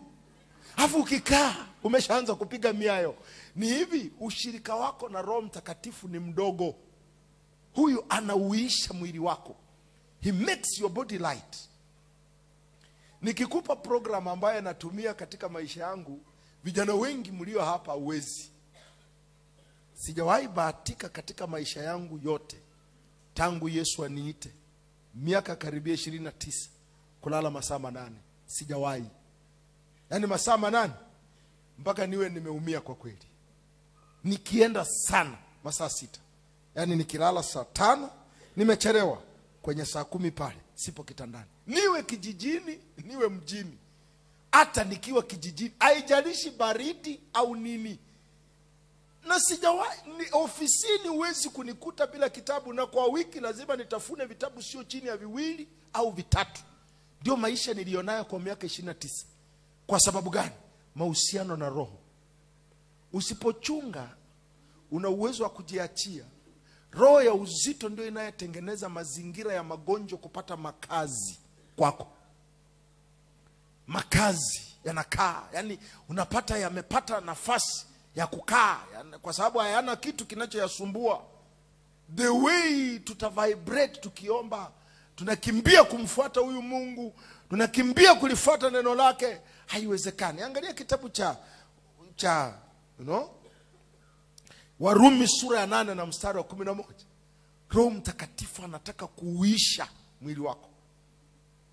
Alafu ukikaa umeshaanza kupiga miayo. Ni hivi, ushirika wako na Roho Mtakatifu ni mdogo. Huyu anauisha mwili wako. He makes your body light. Nikikupa program ambayo natumia katika maisha yangu, vijana wengi mlio hapa uwezi. Sijawahi bahatika katika maisha yangu yote, tangu Yesu aniite, miaka karibia 29, kulala masaa 8. Sijawahi. Yaani masaa 8 mpaka niwe nimeumia kwa kweli. Nikienda sana masaa 6. Yaani nikilala saa 5, nimechelewa kwenye saa 10 pale sipo kitandani. Niwe kijijini, niwe mjini. Hata nikiwa kijijini, haijalishi baridi au nini. Na sijawahi, ofisini huwezi kunikuta bila kitabu, na kwa wiki lazima nitafune vitabu sio chini ya 2 au 3. Ndio maisha nilionayo kwa miaka 29. Kwa sababu gani? Mahusiano na Roho. Usipochunga, una uwezo wa kujiachia. Roho ya uzito ndio inayotengeneza mazingira ya magonjwa kupata makazi kwako. Makazi yanakaa, yani unapata yamepata nafasi ya kukaa, yani kwa sababu hayana kitu kinachoyasumbua. The way tutavibrate tukiomba, tunakimbia kumfuata huyu Mungu, tunakimbia kulifuata neno lake, haiwezekani. Angalia kitabu cha Warumi sura ya 8 na mstari wa 11. Roho Mtakatifu anataka kuuisha mwili wako.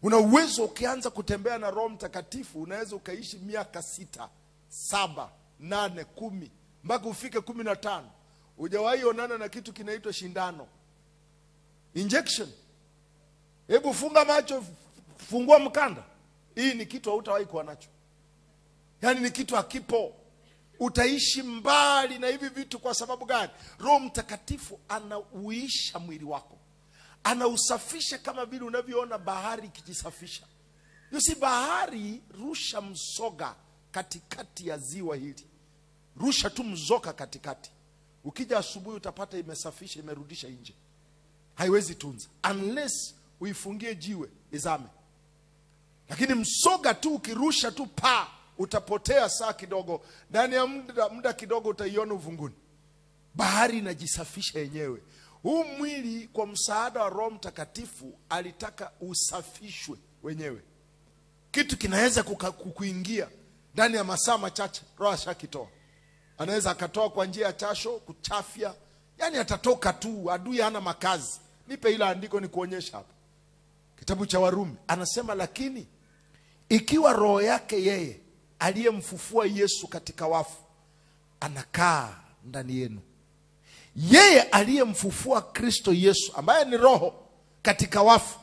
Una uwezo ukianza kutembea na Roho Mtakatifu, unaweza ukaishi miaka 6, 7, 8, 10, mpaka ufike 15. Hujawahi onana na kitu kinaitwa shindano, injection. Hebu funga macho, fungua mkanda. Hii ni kitu hautawahi kuwa nacho. Yaani ni kitu hakipo. Utaishi mbali na hivi vitu. Kwa sababu gani? Roho Mtakatifu anauisha mwili wako. Anausafisha kama vile unavyoona bahari ikijisafisha. Yusi bahari, rusha mzoga katikati ya ziwa hili. Rusha tu mzoga katikati. Ukija asubuhi utapata imesafisha, imerudisha nje. Haiwezi tunza unless uifungie jiwe izame. Lakini mzoga tu ukirusha tu utapotea saa kidogo, ndani ya muda kidogo utaiona uvunguni. Bahari inajisafisha yenyewe. Huu mwili kwa msaada wa Roho Mtakatifu alitaka usafishwe wenyewe. Kitu kinaweza kukuingia ndani ya masaa machache, Roho ashakitoa. Anaweza akatoa kwa njia ya jasho, kuchafya, Yani atatoka tu, adui hana makazi. Nipe ila andiko nikuonyesha hapa. Kitabu cha Warumi anasema, lakini ikiwa roho yake yeye aliyemfufua Yesu katika wafu anakaa ndani yenu, yeye aliyemfufua Kristo Yesu ambaye ni roho katika wafu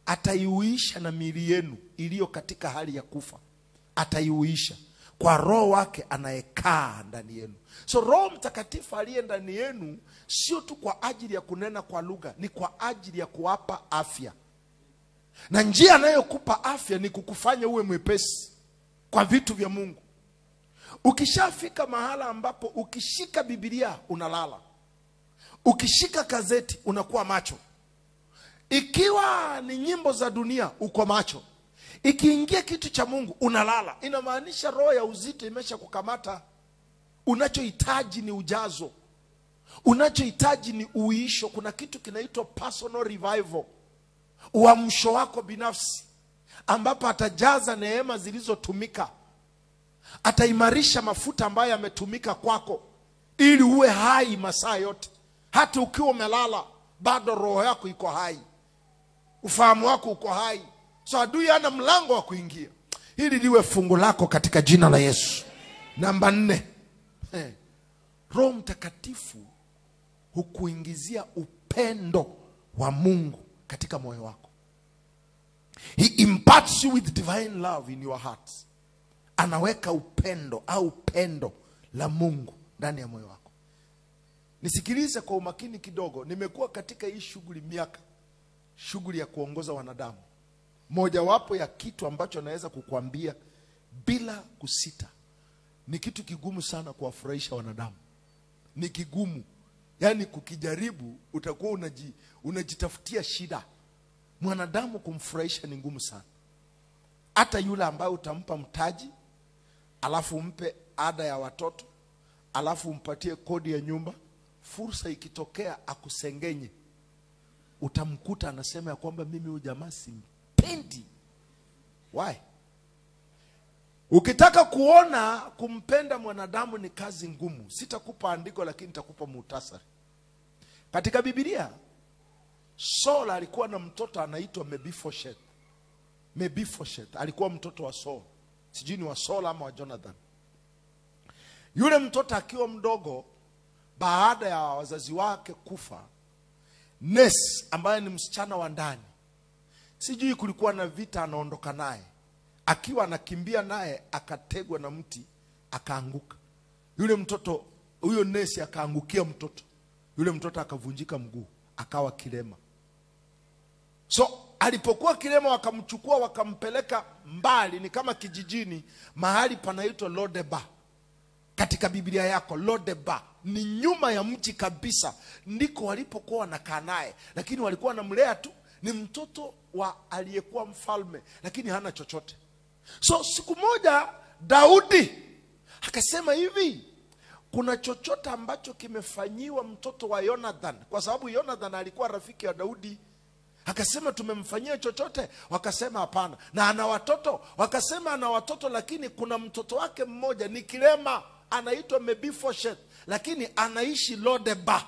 ataiuisha na miili yenu iliyo katika hali ya kufa, ataiuisha kwa roho wake anayekaa ndani yenu. So Roho Mtakatifu aliye ndani yenu sio tu kwa ajili ya kunena kwa lugha, ni kwa ajili ya kuwapa afya. Na njia anayokupa afya ni kukufanya uwe mwepesi kwa vitu vya Mungu. Ukishafika mahala ambapo ukishika Biblia unalala, ukishika gazeti unakuwa macho, ikiwa ni nyimbo za dunia uko macho, ikiingia kitu cha Mungu unalala, inamaanisha roho ya uzito imesha kukamata. Unachohitaji ni ujazo, unachohitaji ni uisho. Kuna kitu kinaitwa personal revival, uamsho wako binafsi, ambapo atajaza neema zilizotumika, ataimarisha mafuta ambayo yametumika kwako, ili uwe hai masaa yote. Hata ukiwa umelala bado roho yako iko hai, ufahamu wako uko hai. So adui hana mlango wa kuingia. Hili liwe fungu lako katika jina la Yesu. Namba 4, Roho Mtakatifu hukuingizia upendo wa Mungu katika moyo wako. He imparts you with divine love in your heart. Anaweka upendo au pendo la Mungu ndani ya moyo wako. Nisikilize kwa umakini kidogo. Nimekuwa katika hii shughuli ya kuongoza wanadamu. Moja wapo ya kitu ambacho naweza kukuambia bila kusita, ni kitu kigumu sana kuwafurahisha wanadamu. Ni kigumu. Yani kukijaribu utakuwa unajitafutia shida. Mwanadamu kumfurahisha ni ngumu sana. Hata yule ambaye utampa mtaji, alafu umpe ada ya watoto, alafu umpatie kodi ya nyumba, fursa ikitokea akusengenye, utamkuta anasema ya kwamba mimi huyu jamaa simpendi. Why? Ukitaka kuona kumpenda mwanadamu ni kazi ngumu, sitakupa andiko lakini nitakupa muhtasari. Katika Biblia, Saul alikuwa na mtoto anaitwa Mephibosheth. Mephibosheth alikuwa mtoto wa Saul. Sijui ni wa Saul ama wa Jonathan. Yule mtoto akiwa mdogo, baada ya wazazi wake kufa, Nesi ambaye ni msichana wa ndani, sijui kulikuwa na vita, anaondoka naye. Akiwa anakimbia naye akategwa na mti, akaanguka. Yule mtoto, huyo Nesi akaangukia mtoto. Yule mtoto akavunjika mguu, akawa kilema. So alipokuwa kilema wakamchukua wakampeleka mbali, ni kama kijijini, mahali panaitwa Lodeba. Katika Biblia yako Lodeba ni nyuma ya mji kabisa, ndiko walipokuwa wanakaa naye, lakini walikuwa wanamlea tu. Ni mtoto wa aliyekuwa mfalme lakini hana chochote. So siku moja Daudi akasema hivi, kuna chochote ambacho kimefanyiwa mtoto wa Jonathan, kwa sababu Jonathan alikuwa rafiki wa Daudi. Akasema tumemfanyia chochote? Wakasema hapana. Na ana watoto? Wakasema ana watoto, lakini kuna mtoto wake mmoja ni kilema, anaitwa Mephibosheth, lakini anaishi Lodeba.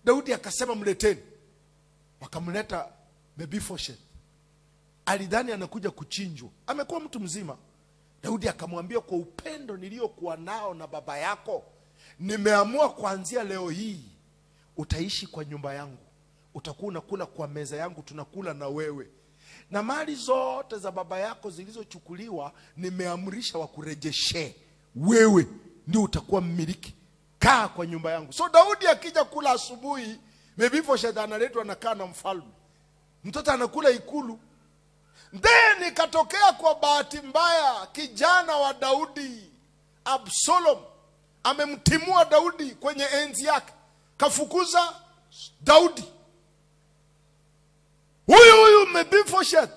Daudi akasema mleteni. Wakamleta Mephibosheth. Alidhani anakuja kuchinjwa, amekuwa mtu mzima. Daudi akamwambia, kwa upendo niliokuwa nao na baba yako, nimeamua kuanzia leo hii utaishi kwa nyumba yangu, utakuwa unakula kwa meza yangu, tunakula na wewe, na mali zote za baba yako zilizochukuliwa nimeamrisha wakurejeshe, wewe ndio utakuwa mmiliki, kaa kwa nyumba yangu. So Daudi akija kula asubuhi, Mephibosheth analetwa na kaa na mfalme. Mtoto anakula ikulu. Then ikatokea kwa bahati mbaya, kijana wa Daudi, Absalom, amemtimua Daudi kwenye enzi yake, kafukuza Daudi. Huyu Mephibosheth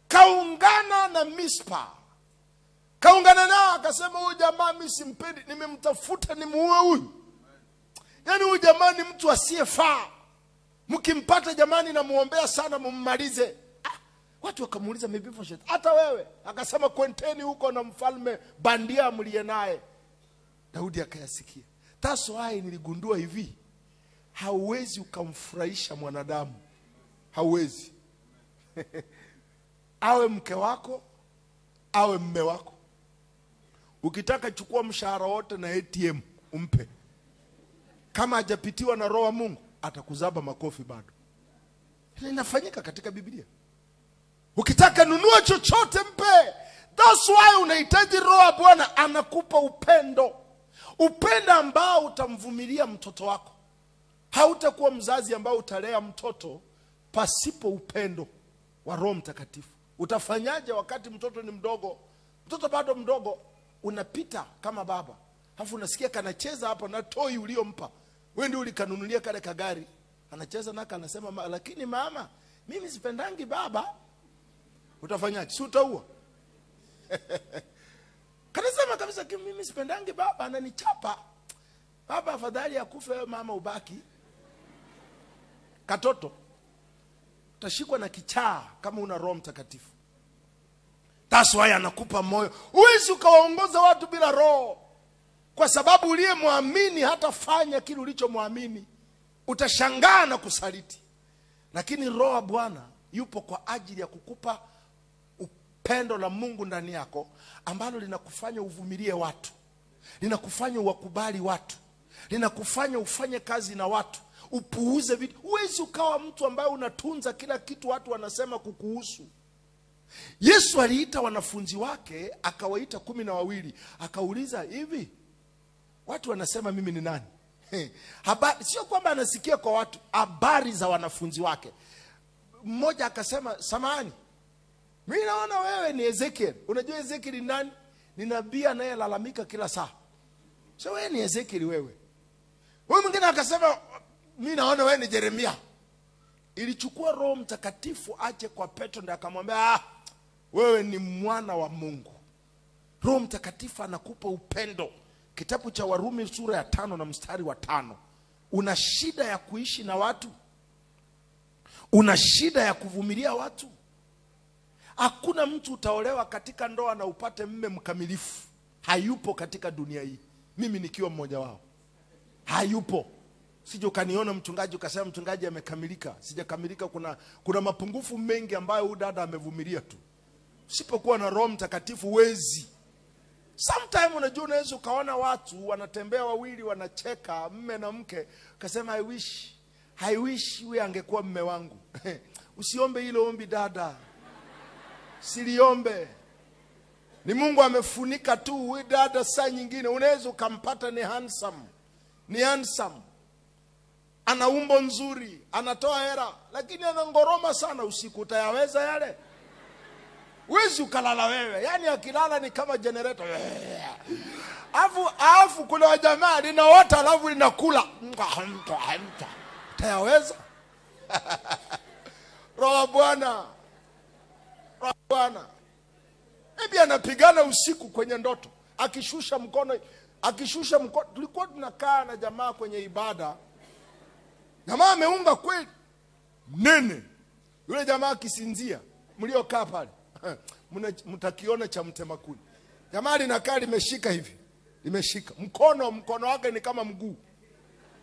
kaungana na Mispa, kaungana nao, akasema huyu jamaa mimi simpendi, nimemtafuta nimuue huyu. Yani huyu jamaa ni mtu asiyefaa, mkimpata jamani na muombea sana mummalize. Watu wakamuuliza Mephibosheth, hata wewe? Akasema kwenteni huko na mfalme bandia mlie naye. Daudi akayasikia. Taso hai niligundua hivi, hauwezi ukamfurahisha mwanadamu. Hauwezi. Awe mke wako, awe mme wako. Ukitaka chukua mshahara wote na ATM umpe, kama hajapitiwa na roho wa Mungu atakuzaba makofi bado. Hili inafanyika katika Biblia. Ukitaka nunua chochote mpe. That's why unahitaji roho wa Bwana. Anakupa upendo. Upendo ambao utamvumilia mtoto wako. Hautakuwa mzazi ambao utalea mtoto pasipo upendo wa Roho Mtakatifu. Utafanyaje wakati mtoto ni mdogo? Mtoto bado mdogo, unapita kama baba, alafu unasikia kanacheza hapo na toy uliompa. Wewe ndio ulikanunulia kale kagari. Anacheza naka anasema, lakini mama, mimi sipendangi baba. Utafanyaje? Si utaua? Kanasema kabisa, mimi sipendangi baba, ananichapa. Baba afadhali akufe, mama ubaki. Katoto utashikwa na kichaa kama una Roho Mtakatifu. That's why anakupa moyo. Huwezi ukawaongoza watu bila roho, kwa sababu uliyemwamini hatafanya kile ulichomwamini. Utashangaa na kusaliti. Lakini roho wa Bwana yupo kwa ajili ya kukupa upendo la Mungu ndani yako, ambalo linakufanya uvumilie watu, linakufanya uwakubali watu, linakufanya ufanye kazi na watu, upuuze vitu. Huwezi ukawa mtu ambaye unatunza kila kitu watu wanasema kukuhusu. Yesu aliita wanafunzi wake, akawaita 12, akauliza, hivi watu wanasema mimi ni nani? Habari, sio kwamba anasikia kwa watu, habari za wanafunzi wake. Mmoja akasema, samahani, mimi naona wewe ni Ezekiel. Unajua Ezekiel ni nani? Ni nabii anayelalamika kila saa. So wewe ni Ezekiel wewe. Huyu mwingine akasema, mimi naona wewe ni Yeremia. Ilichukua Roho Mtakatifu aje kwa Petro ndiye akamwambia, wewe ni mwana wa Mungu. Roho Mtakatifu anakupa upendo. Kitabu cha Warumi sura ya 5 na mstari wa 5. Una shida ya kuishi na watu? Una shida ya kuvumilia watu? Hakuna mtu utaolewa katika ndoa na upate mme mkamilifu. Hayupo katika dunia hii. Mimi nikiwa mmoja wao. Hayupo. Sije ukaniona mchungaji ukasema mchungaji amekamilika. Sijakamilika. Kuna mapungufu mengi ambayo huyu dada amevumilia tu. Usipokuwa na Roho Mtakatifu wezi. Sometimes unajua unaweza ukaona watu wanatembea wawili wanacheka, mme na mke, ukasema I wish huyu angekuwa mme wangu. Usiombe hilo ombi dada. Siliombe. Ni Mungu amefunika tu. Huyu dada saa nyingine unaweza ukampata ni handsome. Ni handsome. Ana umbo nzuri, anatoa hera, lakini anangoroma sana usiku. Utayaweza yale? Wezi ukalala wewe. Yani akilala ni kama generator. Afu kuna jamaa linaota alafu linakula. Utayaweza? Roho Bwana. Roho Bwana. Ebi anapigana usiku kwenye ndoto. Akishusha mkono. Tulikuwa tunakaa na jamaa kwenye ibada. Jamaa ameunga kweli. Nene. Yule jamaa akisinzia, mliokaa pale, mtakiona cha mtema kuni. Jamaa linakaa limeshika hivi. Limeshika. Mkono wake ni kama mguu.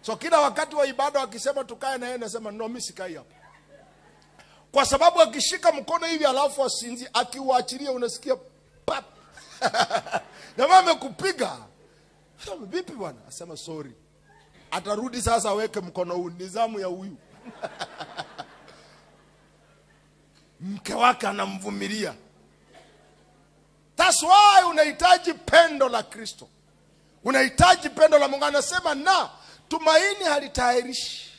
So kila wakati wa ibada akisema tukae na yeye nasema no, mimi sikai hapa. Kwa sababu akishika mkono hivi alafu asinzi, akiuachilia unasikia pap. Jamaa amekupiga. Vipi bwana? Asema sorry. Atarudi sasa aweke mkono huu. Nizamu ya huyu. Mke wake anamvumilia. That's why unahitaji pendo la Kristo. Unahitaji pendo la Mungu. Anasema na tumaini halitahirishi.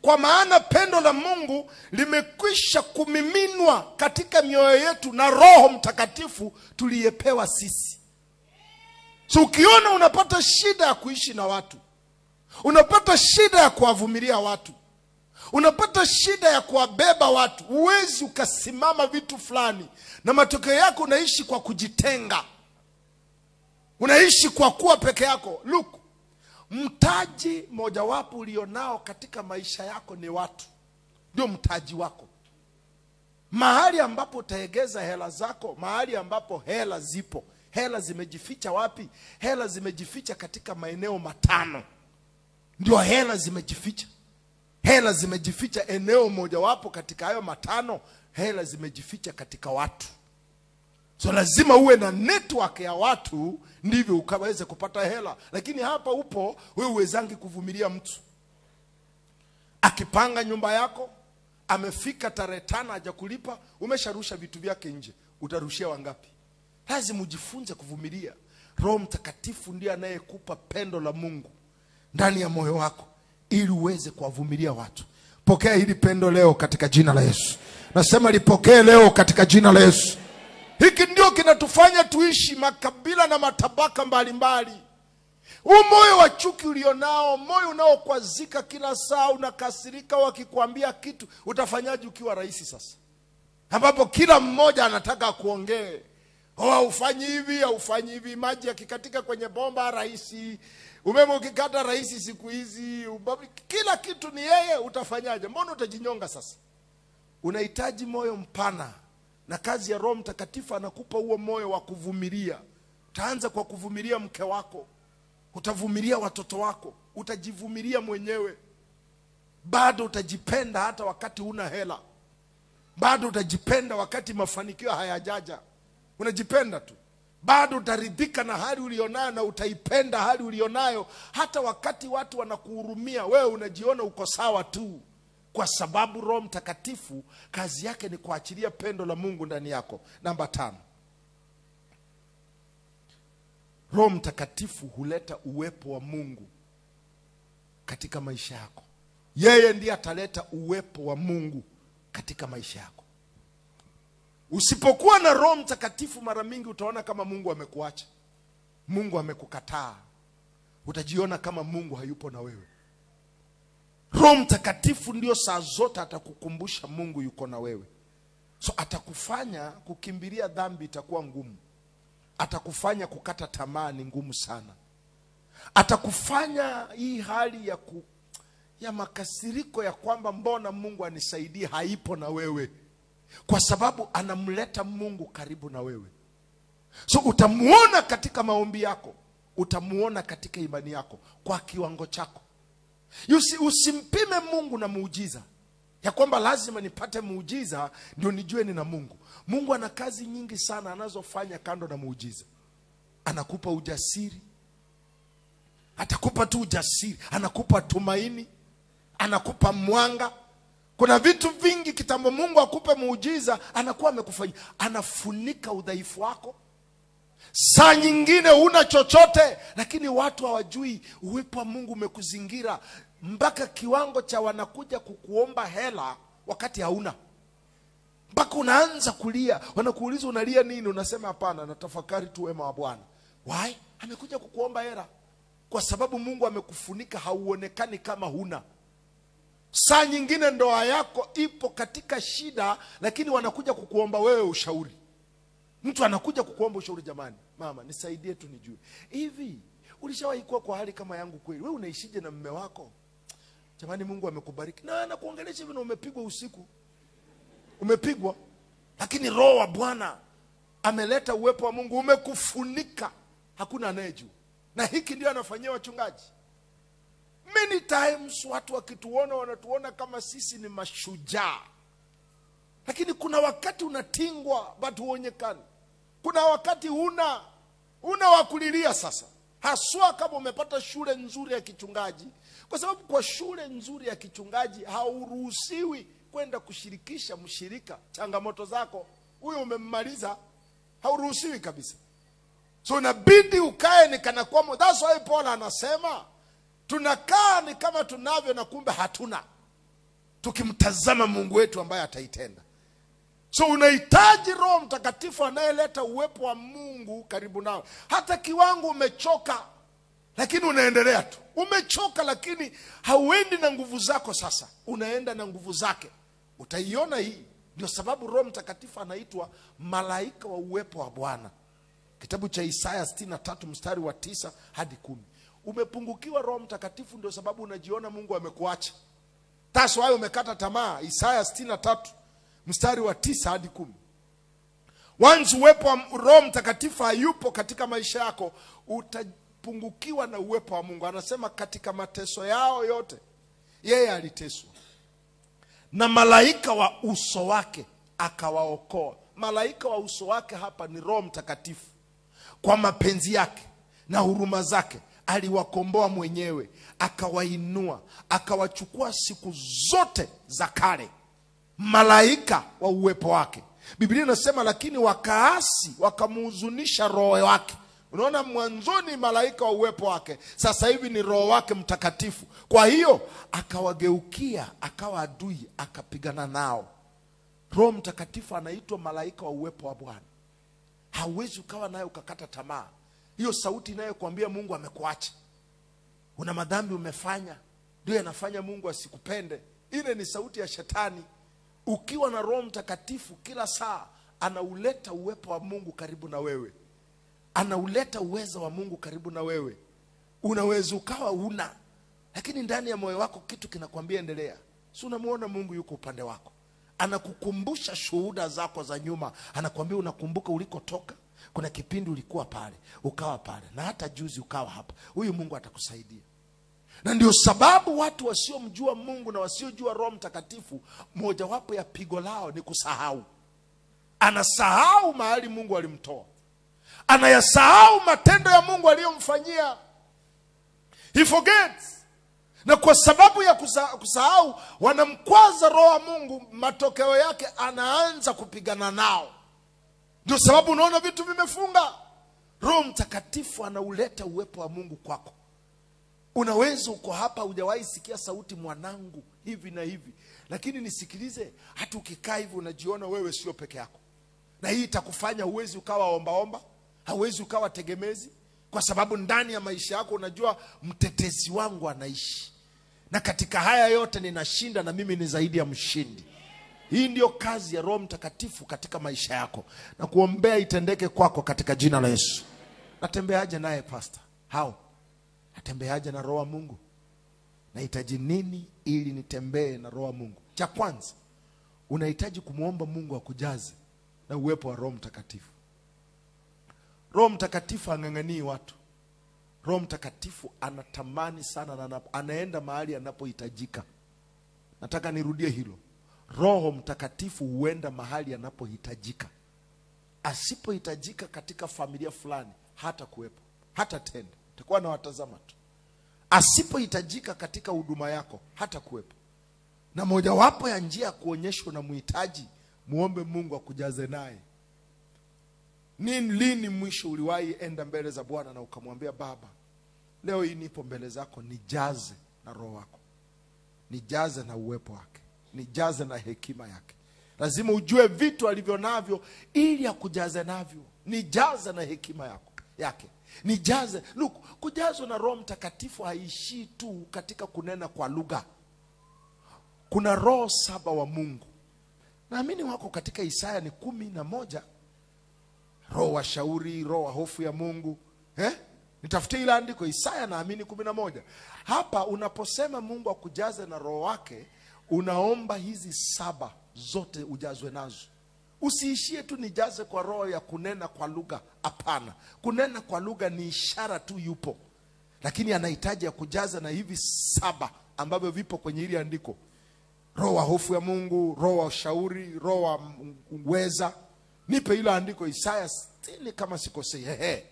Kwa maana pendo la Mungu limekwisha kumiminwa katika mioyo yetu na Roho Mtakatifu tuliyepewa sisi. So ukiona unapata shida ya kuishi na watu, unapata shida ya kuwavumilia watu, unapata shida ya kuwabeba watu, huwezi ukasimama vitu fulani, na matokeo yako unaishi kwa kujitenga. Unaishi kwa kuwa peke yako. Look, mtaji mojawapo ulionao katika maisha yako ni watu. Ndio mtaji wako. Mahali ambapo utaegeza hela zako, mahali ambapo hela zipo. Hela zimejificha wapi? Hela zimejificha katika maeneo 5. Ndio hela zimejificha. Hela zimejificha eneo mojawapo katika hayo matano. Hela zimejificha katika watu. So lazima uwe na network ya watu ndivyo ukaweze kupata hela. Lakini hapa upo wewe uwezangi kuvumilia mtu akipanga nyumba yako, amefika tarehe 5 hajakulipa, umesharusha vitu vyake nje, utarushia wangapi? Lazima ujifunze kuvumilia. Roho Mtakatifu ndiye anayekupa pendo la Mungu ndani ya moyo wako ili uweze kuwavumilia watu. Pokea hili pendo leo katika jina la Yesu. Nasema lipokee leo katika jina la Yesu. Hiki ndio kinatufanya tuishi makabila na matabaka mbalimbali. Moyo wa chuki ulionao, moyo unaokwazika kila saa, unakasirika wakikwambia kitu, utafanyaje ukiwa rais sasa? Ambapo kila mmoja anataka kuongee. Haufanyi hivi, haufanyi hivi, maji yakikatika kwenye bomba rais, umeme ukikata rais siku hizi, kila kitu ni yeye, utafanyaje? Mbona utajinyonga sasa? Unahitaji moyo mpana. Na kazi ya Roho Mtakatifu anakupa huo moyo wa kuvumilia. Utaanza kwa kuvumilia mke wako, utavumilia watoto wako, utajivumilia mwenyewe. Bado utajipenda hata wakati huna hela. Bado utajipenda wakati mafanikio hayajaja. Unajipenda tu. Bado utaridhika na hali ulionayo na utaipenda hali ulionayo hata wakati watu wanakuhurumia, wewe unajiona uko sawa tu. Kwa sababu Roho Mtakatifu kazi yake ni kuachilia pendo la Mungu ndani yako. Namba 5. Roho Mtakatifu huleta uwepo wa Mungu katika maisha yako. Yeye ndiye ataleta uwepo wa Mungu katika maisha yako. Usipokuwa na Roho Mtakatifu, mara mingi utaona kama Mungu amekuacha. Mungu amekukataa. Utajiona kama Mungu hayupo na wewe. Roho Mtakatifu ndio saa zote atakukumbusha Mungu yuko na wewe. So atakufanya kukimbilia dhambi itakuwa ngumu. Atakufanya kukata tamaa ni ngumu sana. Atakufanya hii hali ya makasiriko ya kwamba mbona Mungu anisaidie haipo na wewe. Kwa sababu anamleta Mungu karibu na wewe. So utamuona katika maombi yako, utamuona katika imani yako kwa kiwango chako. Usimpime Mungu na muujiza. Ya kwamba lazima nipate muujiza ndio nijue nina Mungu. Mungu ana kazi nyingi sana anazofanya kando na muujiza. Anakupa ujasiri. Atakupa tu ujasiri, anakupa tumaini, anakupa mwanga. Kuna vitu vingi kitambo Mungu akupe muujiza anakuwa amekufanyia. Anafunika udhaifu wako. Saa nyingine huna chochote, lakini watu hawajui uwepo wa Mungu umekuzingira mpaka kiwango cha wanakuja kukuomba hela wakati hauna. Mpaka unaanza kulia, wanakuuliza unalia nini, unasema hapana, natafakari tu wema wa Bwana. Why? Amekuja kukuomba hela. Kwa sababu Mungu amekufunika, hauonekani kama huna. Saa nyingine ndoa yako ipo katika shida, lakini wanakuja kukuomba wewe ushauri. Mtu anakuja kukuomba ushauri, jamani, mama nisaidie tu nijue. Hivi, ulishawahi kuwa kwa hali kama yangu kweli? Wewe unaishije na mume wako? Jamani, Mungu amekubariki. Na anakuongelesha hivi na umepigwa usiku. Umepigwa. Lakini Roho wa Bwana ameleta uwepo wa Mungu umekufunika. Hakuna anayejua. Na hiki ndio anafanyia wachungaji. Many times watu wakituona wanatuona kama sisi ni mashujaa. Lakini kuna wakati unatingwa but huonekani. Kuna wakati una wakulilia sasa. Haswa kama umepata shule nzuri ya kichungaji. Kwa sababu kwa shule nzuri ya kichungaji hauruhusiwi kwenda kushirikisha mshirika changamoto zako. Huyo umemmaliza, hauruhusiwi kabisa. So inabidi ukae ni kana kwamba. That's why Paul anasema tunakaa ni kama tunavyo na kumbe hatuna, tukimtazama Mungu wetu ambaye ataitenda. So unahitaji Roho Mtakatifu anayeleta uwepo wa Mungu karibu nawe. Hata kiwango umechoka, lakini unaendelea tu. Umechoka lakini hauendi na nguvu zako sasa. Unaenda na nguvu zake. Utaiona hii. Ndio sababu Roho Mtakatifu anaitwa malaika wa uwepo wa Bwana. Kitabu cha Isaya 63 mstari wa 9 hadi 10. Umepungukiwa Roho Mtakatifu ndio sababu unajiona Mungu amekuacha. Taso hayo umekata tamaa. Isaya 63 mstari wa 9 hadi 10. Once uwepo wa Roho Mtakatifu hayupo katika maisha yako, utapungukiwa na uwepo wa Mungu. Anasema katika mateso yao yote yeye aliteswa na malaika wa uso wake akawaokoa. Malaika wa uso wake hapa ni Roho Mtakatifu. Kwa mapenzi yake na huruma zake aliwakomboa mwenyewe, akawainua, akawachukua siku zote za kale. Malaika wa uwepo wake. Biblia inasema lakini wakaasi, wakamuhuzunisha Roho wake. Unaona, mwanzoni malaika wa uwepo wake, sasa hivi ni Roho wake Mtakatifu. Kwa hiyo akawageukia, akawa adui, akapigana nao. Roho Mtakatifu anaitwa malaika wa uwepo wa Bwana. Hauwezi ukawa naye ukakata tamaa. Hiyo sauti inayokuambia Mungu amekuacha, una madhambi umefanya, ndio yanafanya Mungu asikupende, ile ni sauti ya shetani. Ukiwa na Roho Mtakatifu, kila saa anauleta uwepo wa Mungu karibu na wewe, anauleta uwezo wa Mungu karibu na wewe. Unaweza ukawa una, lakini ndani ya moyo wako kitu kinakwambia endelea. Si unamuona Mungu yuko upande wako, anakukumbusha shuhuda zako za nyuma, anakuambia unakumbuka ulikotoka, kuna kipindi ulikuwa pale, ukawa pale, na hata juzi ukawa hapa. Huyu Mungu atakusaidia. Na ndio sababu watu wasiomjua Mungu na wasiojua Roho Mtakatifu, mojawapo ya pigo lao ni kusahau. Anasahau mahali Mungu alimtoa, anayasahau matendo ya Mungu aliyomfanyia. He forgets. Na kwa sababu ya kusahau, wanamkwaza Roho wa Mungu, matokeo yake anaanza kupigana nao. Ndio sababu unaona vitu vimefunga. Roho Mtakatifu anauleta uwepo wa Mungu kwako. Unaweza uko hapa hujawahi sikia sauti, mwanangu hivi na hivi, lakini nisikilize, hata ukikaa hivi unajiona wewe sio peke yako. Na hii itakufanya huwezi ukawa ombaomba, hauwezi ukawa tegemezi, kwa sababu ndani ya maisha yako unajua mtetezi wangu anaishi, na katika haya yote ninashinda, na mimi ni zaidi ya mshindi. Hii ndio kazi ya Roho Mtakatifu katika maisha yako, na kuombea itendeke kwako katika jina la Yesu. Natembeaje naye pastor? How? Natembeaje na Roho wa Mungu? Nahitaji nini ili nitembee na Roho wa Mungu? Cha kwanza, unahitaji kumuomba Mungu akujaze na uwepo wa Roho Mtakatifu. Roho Mtakatifu ang'ang'anii watu. Roho Mtakatifu anatamani sana na anaenda mahali anapohitajika. Nataka nirudie hilo. Roho Mtakatifu huenda mahali anapohitajika. Asipohitajika katika familia fulani, hata kuwepo, hata tenda, utakuwa na watazama tu. Asipohitajika katika huduma yako, hata kuwepo. Na mojawapo ya njia ya kuonyesha unamhitaji, muombe Mungu akujaze naye. Lini mwisho uliwahi enda mbele za Bwana na ukamwambia, Baba, leo hii nipo mbele zako, nijaze na Roho wako, nijaze na uwepo wake, nijaze na hekima yake. Lazima ujue vitu alivyo navyo ili akujaze navyo. Nijaze na hekima yake. Nijaze. Look, kujazwa na Roho Mtakatifu haishii tu katika kunena kwa lugha. Kuna roho 7 wa Mungu. Naamini wako katika Isaya ni 11. Roho wa shauri, roho wa hofu ya Mungu. Nitafutie ile andiko Isaya naamini 11. Hapa unaposema Mungu akujaze na Roho wake, unaomba hizi 7 zote ujazwe nazo. Usiishie tu nijaze kwa roho ya kunena kwa lugha. Hapana. Kunena kwa lugha ni ishara tu yupo. Lakini anahitaji ya kujaza na hivi 7 ambavyo vipo kwenye hili andiko. Roho wa hofu ya Mungu, roho wa shauri, roho wa uweza. Nipe hilo andiko Isaya stili kama sikosei.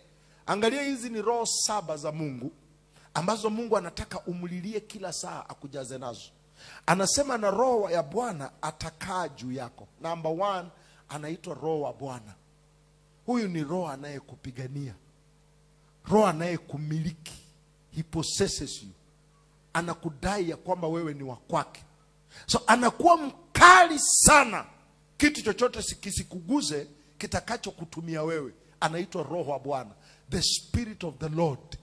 Angalia, hizi ni roho 7 za Mungu ambazo Mungu anataka umlilie kila saa akujaze nazo. Anasema na Roho ya Bwana atakaa juu yako. Number 1, anaitwa Roho wa Bwana. Huyu ni roho anayekupigania, roho anayekumiliki. He possesses you. Anakudai ya kwamba wewe ni wa kwake. So anakuwa mkali sana, kitu chochote kisikiguze kitakacho kutumia wewe. Anaitwa Roho wa Bwana, the Spirit of the Lord.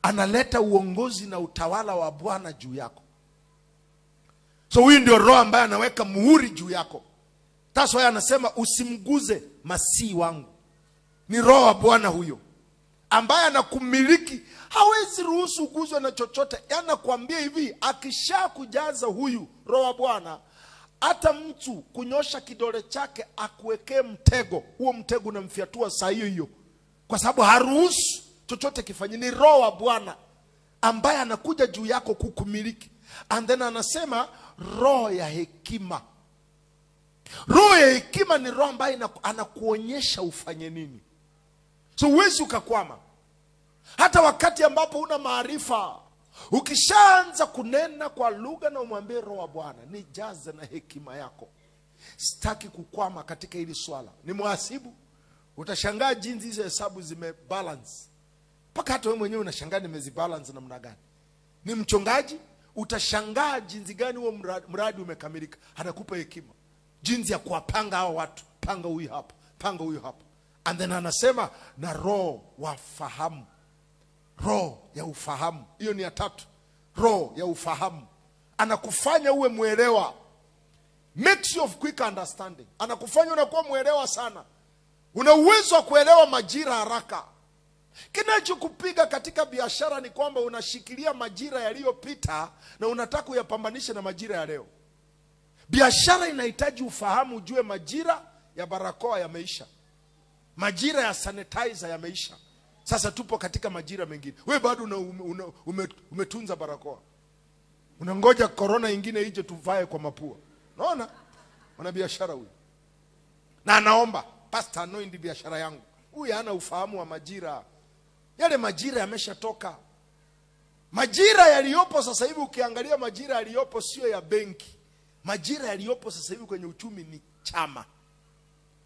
Analeta uongozi na utawala wa Bwana juu yako. So huyu ndio roho ambaye anaweka muhuri juu yako. That's why anasema usimguze masihi wangu. Ni Roho wa Bwana huyo ambaye anakumiliki. Hawezi ruhusu uguzwe na chochote. Anakuambia hivi, akisha kujaza huyu Roho wa Bwana, hata mtu kunyosha kidole chake akuwekee mtego, huo mtego unamfiatua saa hiyo hiyo, kwa sababu haruhusu chochote kifanye. Ni Roho wa Bwana ambaye anakuja juu yako kukumiliki. And then anasema roho ya hekima. Roho ya hekima ni roho ambayo anakuonyesha ufanye nini. So huwezi ukakwama. Hata wakati ambapo una maarifa, ukishaanza kunena kwa lugha na umwambie Roho wa Bwana, nijaze na hekima yako. Sitaki kukwama katika hili swala. Ni mhasibu, utashangaa jinsi hizo hesabu zimebalance. Mpaka hata wewe mwenyewe unashangaa nimezibalance namna gani. Ni mchongaji, utashangaa jinsi gani huo mradi umekamilika. Anakupa hekima jinsi ya kuwapanga hao watu. Panga huyu hapa, panga huyu hapa. And then anasema na roho wa fahamu. Roho ya ufahamu. Hiyo ni ya tatu. Roho ya ufahamu. Anakufanya uwe mwelewa. Makes you of quick understanding. Anakufanya unakuwa mwelewa sana. Una uwezo wa kuelewa majira haraka. Kinachokupiga katika biashara ni kwamba unashikilia majira yaliyopita na unataka kuyapambanisha na majira ya leo. Biashara inahitaji ufahamu, ujue majira ya barakoa yameisha. Majira ya sanitizer yameisha. Sasa tupo katika majira mengine. Wewe bado umetunza barakoa. Unangoja corona ingine ije tuvae kwa mapua. Unaona? Wana biashara huyu. Na anaomba, pastor anointi biashara yangu. Huyu hana ufahamu wa majira. Yale majira yameshatoka. Majira yaliyopo sasa hivi, ukiangalia majira yaliyopo sio ya benki. Majira yaliyopo sasa hivi kwenye uchumi ni chama.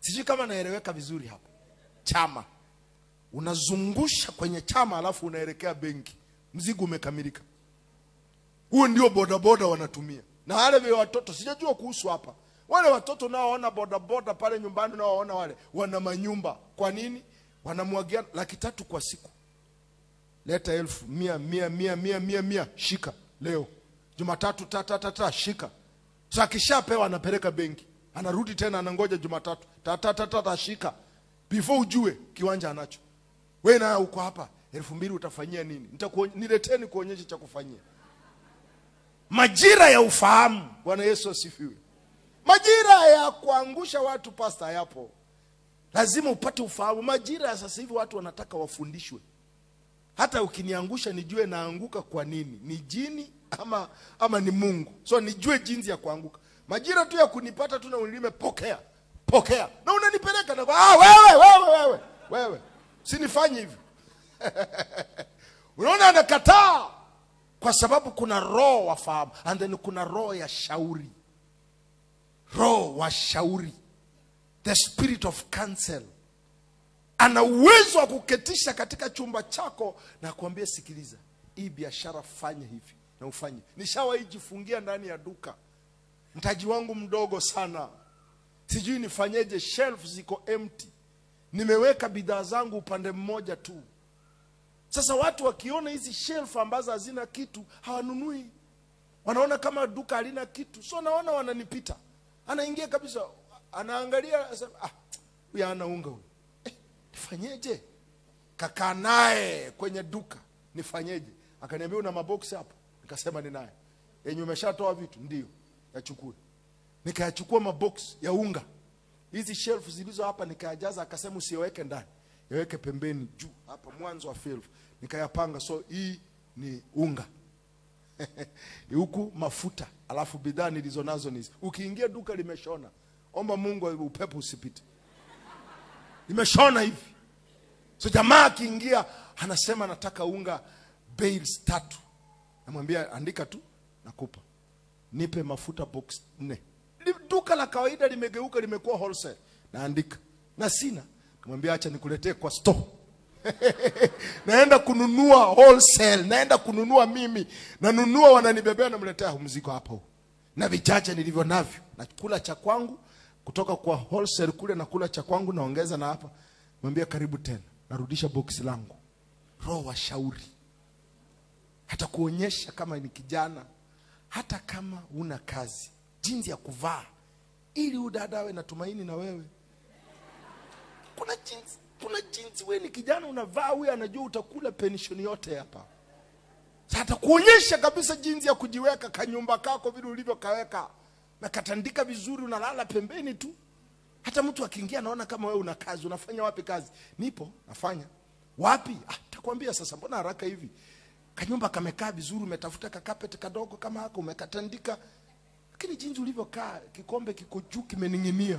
Sijui kama naeleweka vizuri hapa. Chama. Unazungusha kwenye chama alafu unaelekea benki. Mzigo umekamilika. Huo ndio bodaboda wanatumia. Na wale vile watoto, sijajua kuhusu hapa. Wale watoto nao waona bodaboda pale nyumbani, nao waona wale wana manyumba. Kwa nini? Wanamwagia 300 kwa siku. Leta 1000, 100, shika leo. Jumatatu tata shika. Sasa kishapewa anapeleka benki. Anarudi tena anangoja Jumatatu. Tata shika. Before ujue kiwanja anacho. Wewe na uko hapa 2000 utafanyia nini? Nileteni kuonyesha cha kufanyia. Majira ya ufahamu. Bwana Yesu asifiwe. Majira ya kuangusha watu pastor hayapo. Lazima upate ufahamu. Majira ya sasa hivi watu wanataka wafundishwe. Hata ukiniangusha nijue naanguka kwa nini? Ni jini ama ni Mungu. So nijue jinsi ya kuanguka. Majira tu ya kunipata tu na unilime pokea. Na unanipeleka na wewe. Usinifanye hivi. Unaona anakataa kwa sababu kuna roho wa fahamu, and then kuna roho ya shauri. Roho wa shauri. The spirit of counsel. Ana uwezo wa kuketisha katika chumba chako na kuambia sikiliza, hii biashara fanya hivi na ufanye. Nishawahi jifungia ndani ya duka. Mtaji wangu mdogo sana. Sijui nifanyeje, shelf ziko empty. Nimeweka bidhaa zangu upande mmoja tu. Sasa watu wakiona hizi shelf ambazo hazina kitu, hawanunui. Wanaona kama duka halina kitu. So naona wananipita. Anaingia kabisa, anaangalia, huyu ana unga huyu. Nifanyeje? Kaka naye kwenye duka. Nifanyeje? Akaniambia una maboksi hapo. Nikasema ninayo. Yenye umeshatoa vitu? Ndio. Yachukue. Nikayachukua maboksi ya unga. Hizi shelf zilizo hapa nikajaza, akasema usiweke ndani. Yaweke pembeni juu hapa mwanzo wa shelf. Nikayapanga, so hii ni unga. Huku mafuta, alafu bidhaa nilizonazo nizi. Ukiingia duka limeshona. Omba Mungu upepo usipite. Limeshona hivi. So jamaa akiingia anasema nataka unga bales 3. Namwambia andika tu nakupa. Nipe mafuta box 4. Duka la kawaida limegeuka limekuwa wholesale. Naandika. Na sina. Namwambia acha nikuletee kwa store. Naenda kununua wholesale, naenda kununua mimi. Nanunua wananibebea na mletea mzigo hapa huu. Na vichache nilivyo navyo. Nakula cha kwangu kutoka kwa wholesale kule, na kula cha kwangu naongeza na hapa. Mwambia karibu tena. Narudisha box langu. Roho wa shauri. Hata kuonyesha kama ni kijana, hata kama una kazi, jinsi ya kuvaa ili udadawe na tumaini na wewe. Kuna jinsi wewe ni kijana unavaa, huyu anajua utakula pension yote hapa. Hata kuonyesha kabisa jinsi ya kujiweka kanyumba kako vile ulivyo kaweka. Na katandika vizuri, unalala pembeni tu. Hata mtu akiingia anaona kama wewe una kazi. Unafanya wapi kazi? Nipo, nafanya. Wapi? Takwambia sasa, mbona haraka hivi? Kanyumba kamekaa vizuri, umetafuta kakapeti kadogo kama hako umekatandika. Lakini jinsi ulivyokaa, kikombe kiko juu kimening'inia.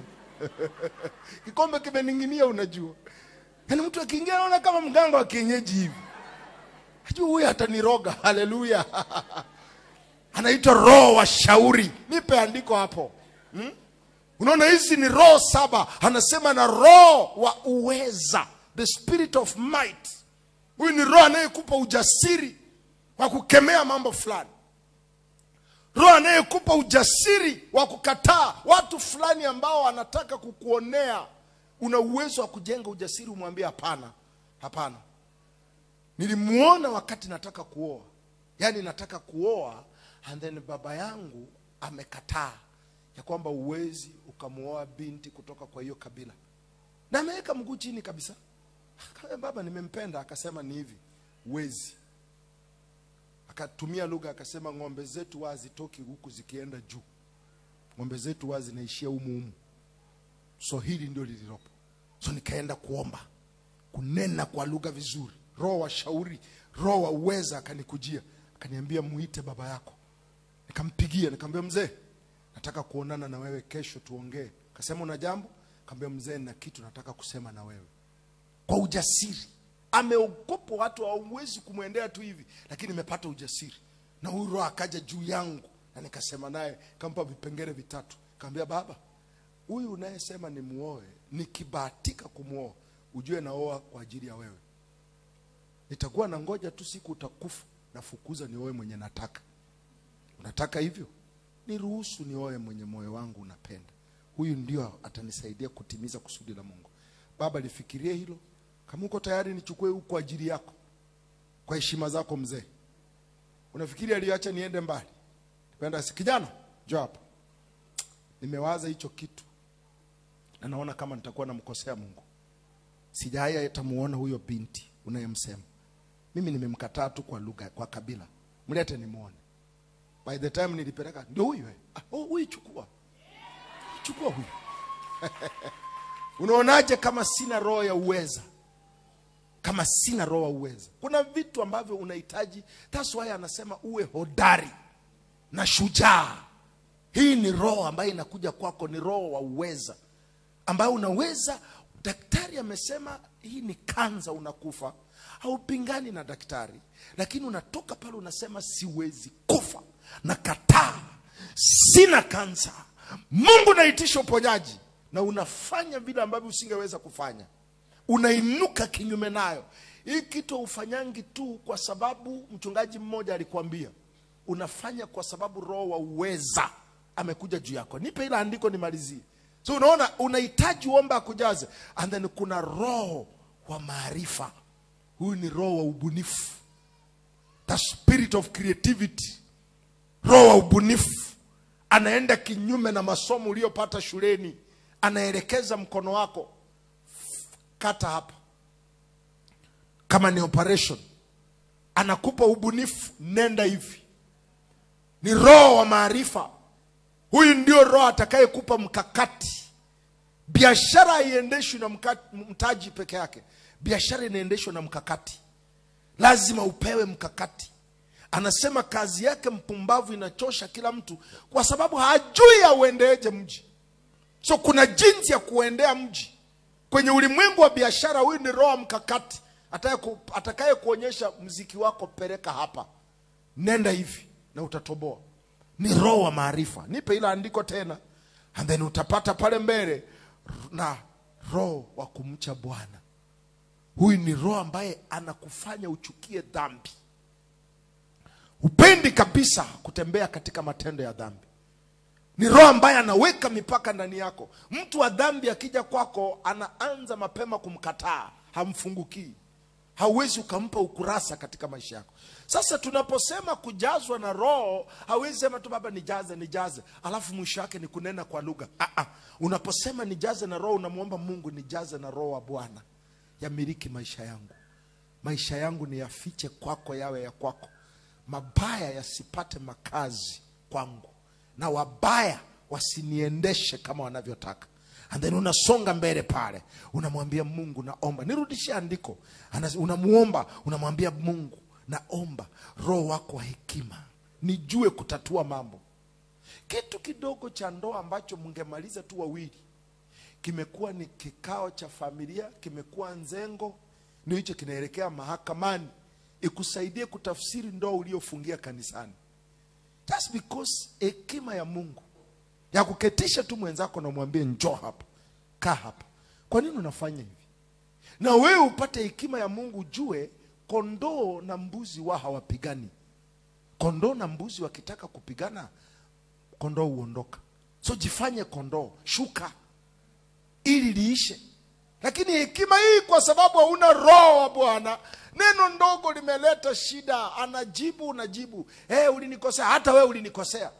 Kikombe kimening'inia unajua. Yaani mtu akiingia anaona kama mganga wa kienyeji hivi. Hajui huyu ataniroga. Haleluya. Anaitwa roho wa shauri. Nipe andiko hapo. Unaona hizi ni roho 7. Anasema na roho wa uweza. The spirit of might. Huyu ni roho anayekupa ujasiri wa kukemea mambo fulani. Roho anayekupa ujasiri wa kukataa watu fulani ambao wanataka kukuonea. Una uwezo wa kujenga ujasiri, umwambie hapana. Hapana. Nilimuona wakati nataka kuoa. Yaani nataka kuoa and then baba yangu amekataa ya kwamba uwezi ukamuoa binti kutoka kwa hiyo kabila. Na ameweka mguu chini kabisa. Baba nimempenda, akasema ni hivi, uwezi. Akatumia lugha akasema ng'ombe zetu hazitoki huku zikienda juu. Ng'ombe zetu zinaishia humu. So hili ndio lililopo. So nikaenda kuomba, kunena kwa lugha vizuri. Roho wa shauri, roho wa uweza akanikujia. Akaniambia muite baba yako. Nikampigia, nikamwambia mzee, nataka kuonana na wewe kesho tuongee. Akasema una jambo? Nikamwambia mzee, na kitu nataka kusema na wewe. Kwa ujasiri. Ameogopa watu hawawezi kumwendea tu hivi, lakini nimepata ujasiri. Na huyu roho akaja juu yangu na nikasema naye, kampa vipengele vitatu. Nikamwambia baba, huyu unayesema ni muoe, nikibahatika kumuoa, ujue naoa kwa ajili ya wewe. Nitakuwa na ngoja tu siku utakufa nafukuza nioe mwenye nataka. Unataka hivyo? Niruhusu nioe mwenye moyo wangu unapenda. Huyu ndio atanisaidia kutimiza kusudi la Mungu. Baba lifikirie hilo. Kama uko tayari nichukue huko kwa ajili yako, kwa heshima zako mzee. Unafikiri aliacha niende mbali? Nipenda kijana, njoo hapa. Nimewaza hicho kitu. Na naona kama nitakuwa namkosea Mungu. Sijaya atamuona huyo binti unayemsema. Mimi nimemkataa tu kwa lugha, kwa kabila. Mlete nimuone. By the time nilipeleka, ndio huyu huyu chukua. Chukua huyu. Unaonaje kama sina roho ya uweza? Kama sina roho ya uweza. Kuna vitu ambavyo unahitaji. That's why anasema uwe hodari na shujaa. Hii ni roho ambayo inakuja kwako, ni roho wa uweza. Ambayo unaweza, daktari amesema hii ni kanza unakufa. Haupingani na daktari. Lakini unatoka pale unasema siwezi kufa. Nakataa. Sina kansa. Mungu naitisha uponyaji. Na unafanya vile ambavyo usingeweza kufanya. Unainuka kinyume nayo. Hii kitu ufanyangi tu kwa sababu mchungaji mmoja alikwambia. Unafanya kwa sababu roho wa uweza amekuja juu yako. Nipe ile andiko nimalizie. So unaona unahitaji uomba akujaze. And then kuna roho wa maarifa. Huyu ni roho wa ubunifu. The spirit of creativity. Roho wa ubunifu. Anaenda kinyume na masomo uliyopata shuleni. Anaelekeza mkono wako. Kata hapa. Kama ni operation. Anakupa ubunifu, nenda hivi. Ni roho wa maarifa. Huyu ndio roho atakaye kupa mkakati. Biashara haiendeshwi na mtaji peke yake. Biashara inaendeshwa na mkakati. Lazima upewe mkakati. Anasema kazi yake mpumbavu inachosha kila mtu kwa sababu hajui auendeje mji. So kuna jinsi ya kuendea mji. Kwenye ulimwengu wa biashara, huyu ni roho mkakati. Atakaye kuonyesha mziki wako, peleka hapa. Nenda hivi na utatoboa. Ni roho wa maarifa. Nipe ila andiko tena. And then utapata pale mbele na roho wa kumcha Bwana. Huyu ni roho ambaye anakufanya uchukie dhambi. Upendi kabisa kutembea katika matendo ya dhambi. Ni roho ambaye anaweka mipaka ndani yako. Mtu wa dhambi akija kwako, anaanza mapema kumkataa, hamfungukii. Hauwezi ukampa ukurasa katika maisha yako. Sasa tunaposema kujazwa na roho, hauwezi sema tu baba nijaze, alafu mwisho wake ni kunena kwa lugha. Unaposema nijaze na roho, unamuomba Mungu nijaze na roho wa Bwana. Yamiliki maisha yangu. Maisha yangu ni yafiche kwako, yawe ya kwako. Mabaya yasipate makazi kwangu. Na wabaya wasiniendeshe kama wanavyotaka. And then unasonga mbele pale. Unamwambia Mungu naomba. Nirudishie andiko. Unamuomba, unamwambia Mungu naomba roho wako wa hekima, nijue kutatua mambo. Kitu kidogo cha ndoa ambacho mngemaliza tu wawili, kimekuwa ni kikao cha familia, kimekuwa nzengo, ndio hicho kinaelekea mahakamani ikusaidie kutafsiri ndoa uliofungia kanisani. Just because hekima ya Mungu ya kuketisha tu mwenzako na mwambie njoo hapa, kaa hapa. Kwa nini unafanya hivi? Na wewe upate hekima ya Mungu, jue kondoo na mbuzi wa hawapigani. Kondoo na mbuzi wakitaka kupigana, kondoo huondoka. So jifanye kondoo, shuka ili liishe. Lakini hekima hii, kwa sababu hauna roho wa Bwana, neno ndogo limeleta shida, anajibu unajibu. Ulinikosea, hata wewe ulinikosea.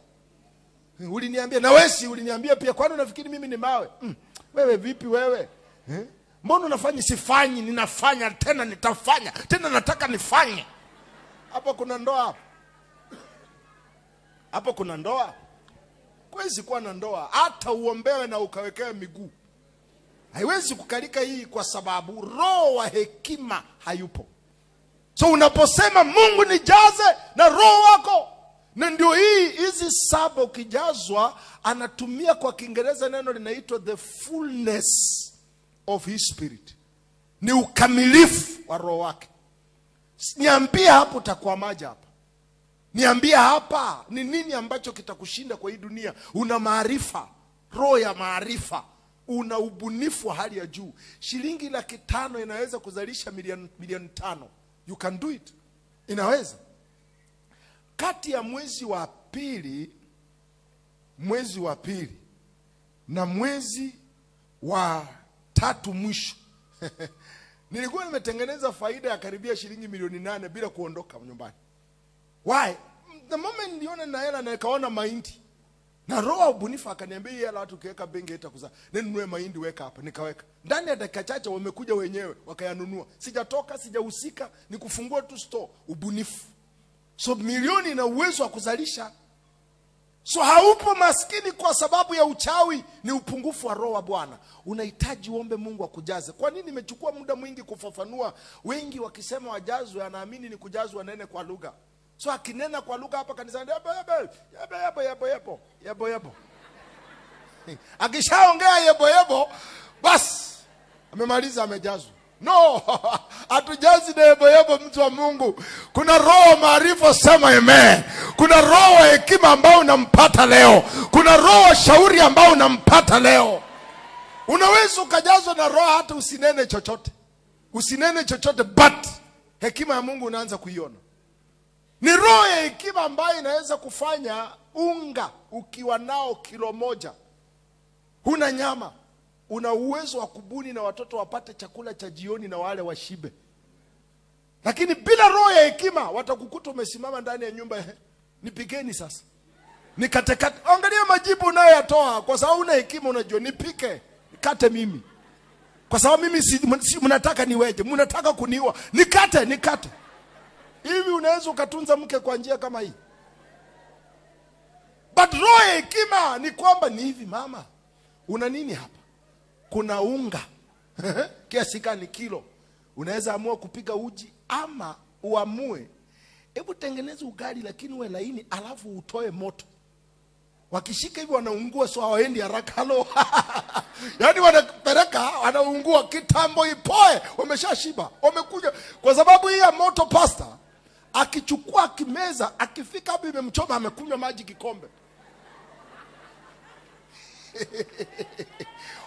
Uliniambia, na wewe si uliniambia pia, kwani unafikiri mimi ni mawe? Wewe vipi wewe? Mbona unafanya? Sifanyi, ninafanya, tena nitafanya, tena nataka nifanye. Hapo kuna ndoa hapo? Hapo kuna ndoa? Kwezi kuwa na ndoa hata uombewe na ukawekewe miguu, haiwezi kukalika hii, kwa sababu roho wa hekima hayupo. So unaposema Mungu nijaze na roho wako, na ndio hizi saba ukijazwa, anatumia kwa Kiingereza neno linaitwa the fullness of his spirit, ni ukamilifu wa roho wake. Niambie hapo utakwamaje hapa? Niambie hapa ni nini ambacho kitakushinda kwa hii dunia? Una maarifa, roho ya maarifa, una ubunifu wa hali ya juu. Shilingi 500,000 inaweza kuzalisha milioni 5. You can do it. Inaweza. Kati ya mwezi wa pili na mwezi wa 3 mwisho nilikuwa nimetengeneza faida ya karibia shilingi milioni 8 bila kuondoka nyumbani. Why? The moment niliona na hela na nikaona mahindi, na roho ubunifu akaniambia hela watu kiweka benki itakuzaa. Ninunue mahindi, weka hapa. Nikaweka. Ndani ya dakika chache wamekuja wenyewe wakayanunua. Sijatoka, sijahusika, ni kufungua tu store. Ubunifu. So milioni ina uwezo wa kuzalisha. So haupo maskini kwa sababu ya uchawi, ni upungufu wa roho wa Bwana. Unahitaji uombe Mungu akujaze. Kwa nini nimechukua muda mwingi kufafanua? Wengi wakisema wajazwe, anaamini ni kujazwa nene kwa lugha. So akinena kwa lugha hapa kanisani, yebo. Akishaongea yebo, basi amemaliza, amejazwa. No, hatujazi na yebo mtu wa Mungu. Kuna roho maarifa, sema amen. Kuna roho hekima ambao unampata leo. Kuna roho shauri ambao unampata leo. Unaweza ukajazwa na roho hata usinene chochote. Usinene chochote, but hekima ya Mungu unaanza kuiona. Ni roho ya hekima ambayo inaweza kufanya unga ukiwa nao kilo 1, huna nyama, una uwezo wa kubuni na watoto wapate chakula cha jioni na wale washibe. Lakini bila roho ya hekima watakukuta umesimama ndani ya nyumba, nipikeni sasa, nikatekate. Angalia majibu unayoyatoa, kwa sababu una hekima. Unajua nipike, nikate mimi, kwa sababu mimi si mnataka niweje, mnataka kuniua, nikate. Hivi unaweza ukatunza mke kwa njia kama hii? But roho ya hekima ni kwamba ni hivi, mama, una nini hapa? Kuna unga kiasi gani kilo? Unaweza amua kupika uji, ama uamue hebu tengeneza ugali lakini uwe laini, alafu utoe moto. Wakishika hivi wanaungua, so hawaendi haraka. Halo. Yaani wanapeleka, wanaungua kitambo ipoe, wameshashiba, wamekuja. Kwa sababu hii ya moto, pasta akichukua kimeza, akifika hapo imemchoma, amekunywa maji kikombe.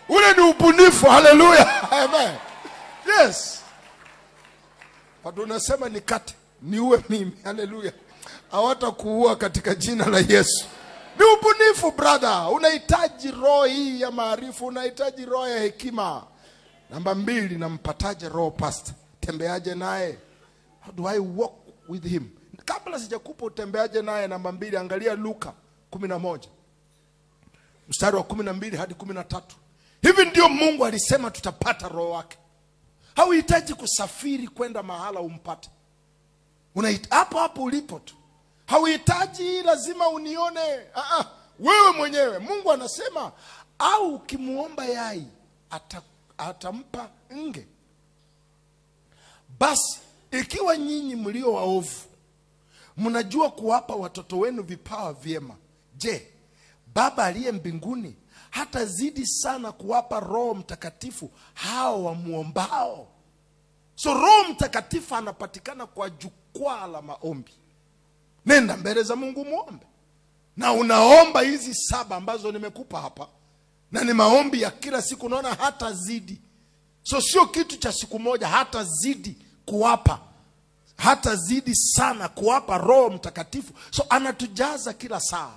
Ule ni ubunifu. Haleluya. Amen. Yes. Watu unasema nikate, niue mimi. Haleluya. Hawatakuua katika jina la Yesu. Ni ubunifu, brother. Unahitaji roho hii ya maarifa, unahitaji roho ya hekima. Namba 2, nampataje roho, pastor? Tembeaje naye? How do I walk with him? Kabla sijakupa utembeaje naye, namba 2, angalia Luka 11 mstari wa 12 hadi 13. Hivi ndio Mungu alisema tutapata roho wake. Hauhitaji kusafiri kwenda mahala umpate. Hapo ulipo tu. Hauhitaji lazima unione. Wewe mwenyewe. Mungu anasema, au ukimuomba yai atampa nge. Basi Ikiwa nyinyi mlio waovu mnajua kuwapa watoto wenu vipawa vyema, je, Baba aliye mbinguni hatazidi sana kuwapa Roho Mtakatifu hao wamuombao? So Roho Mtakatifu anapatikana kwa jukwaa la maombi. Nenda mbele za Mungu muombe. Na unaomba hizi 7 ambazo nimekupa hapa. Na ni maombi ya kila siku, unaona hata zidi. So sio kitu cha siku moja, hata zidi kuwapa. Hata zidi sana kuwapa Roho Mtakatifu. So anatujaza kila saa.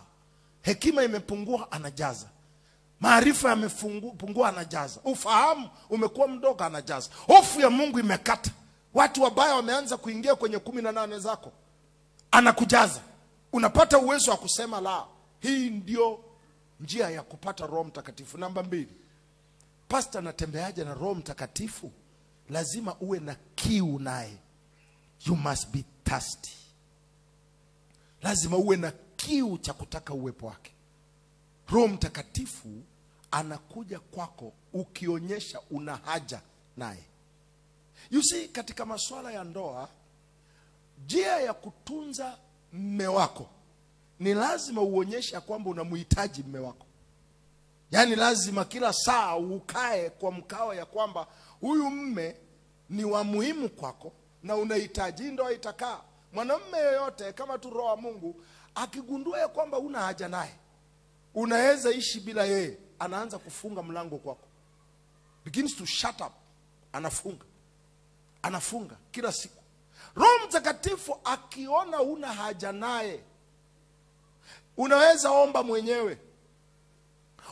Hekima imepungua, anajaza. Maarifa yamepungua, anajaza. Ufahamu umekuwa mdogo, anajaza. Hofu ya Mungu imekata. Watu wabaya wameanza kuingia kwenye 18 zako. Anakujaza. Unapata uwezo wa kusema la. Hii ndio njia ya kupata Roho Mtakatifu. Namba 2. Pastor, natembeaje na Roho Mtakatifu? Lazima uwe na kiu naye. You must be thirsty. Lazima uwe na kiu cha kutaka uwepo wake. Roho Mtakatifu anakuja kwako ukionyesha una haja naye. You see, katika masuala ya ndoa, njia ya kutunza mme wako ni lazima uonyeshe kwamba unamhitaji mme wako. Yaani lazima kila saa ukae kwa mkao ya kwamba huyu mme ni wa muhimu kwako na unahitaji. Ndoa itakaa. Mwanamume yoyote kama tu Roho wa Mungu akigundua ya kwamba una haja naye, unaweza ishi bila yeye, anaanza kufunga mlango kwako. Begins to shut up. Anafunga kila siku. Roho Mtakatifu akiona una haja naye, unaweza omba mwenyewe.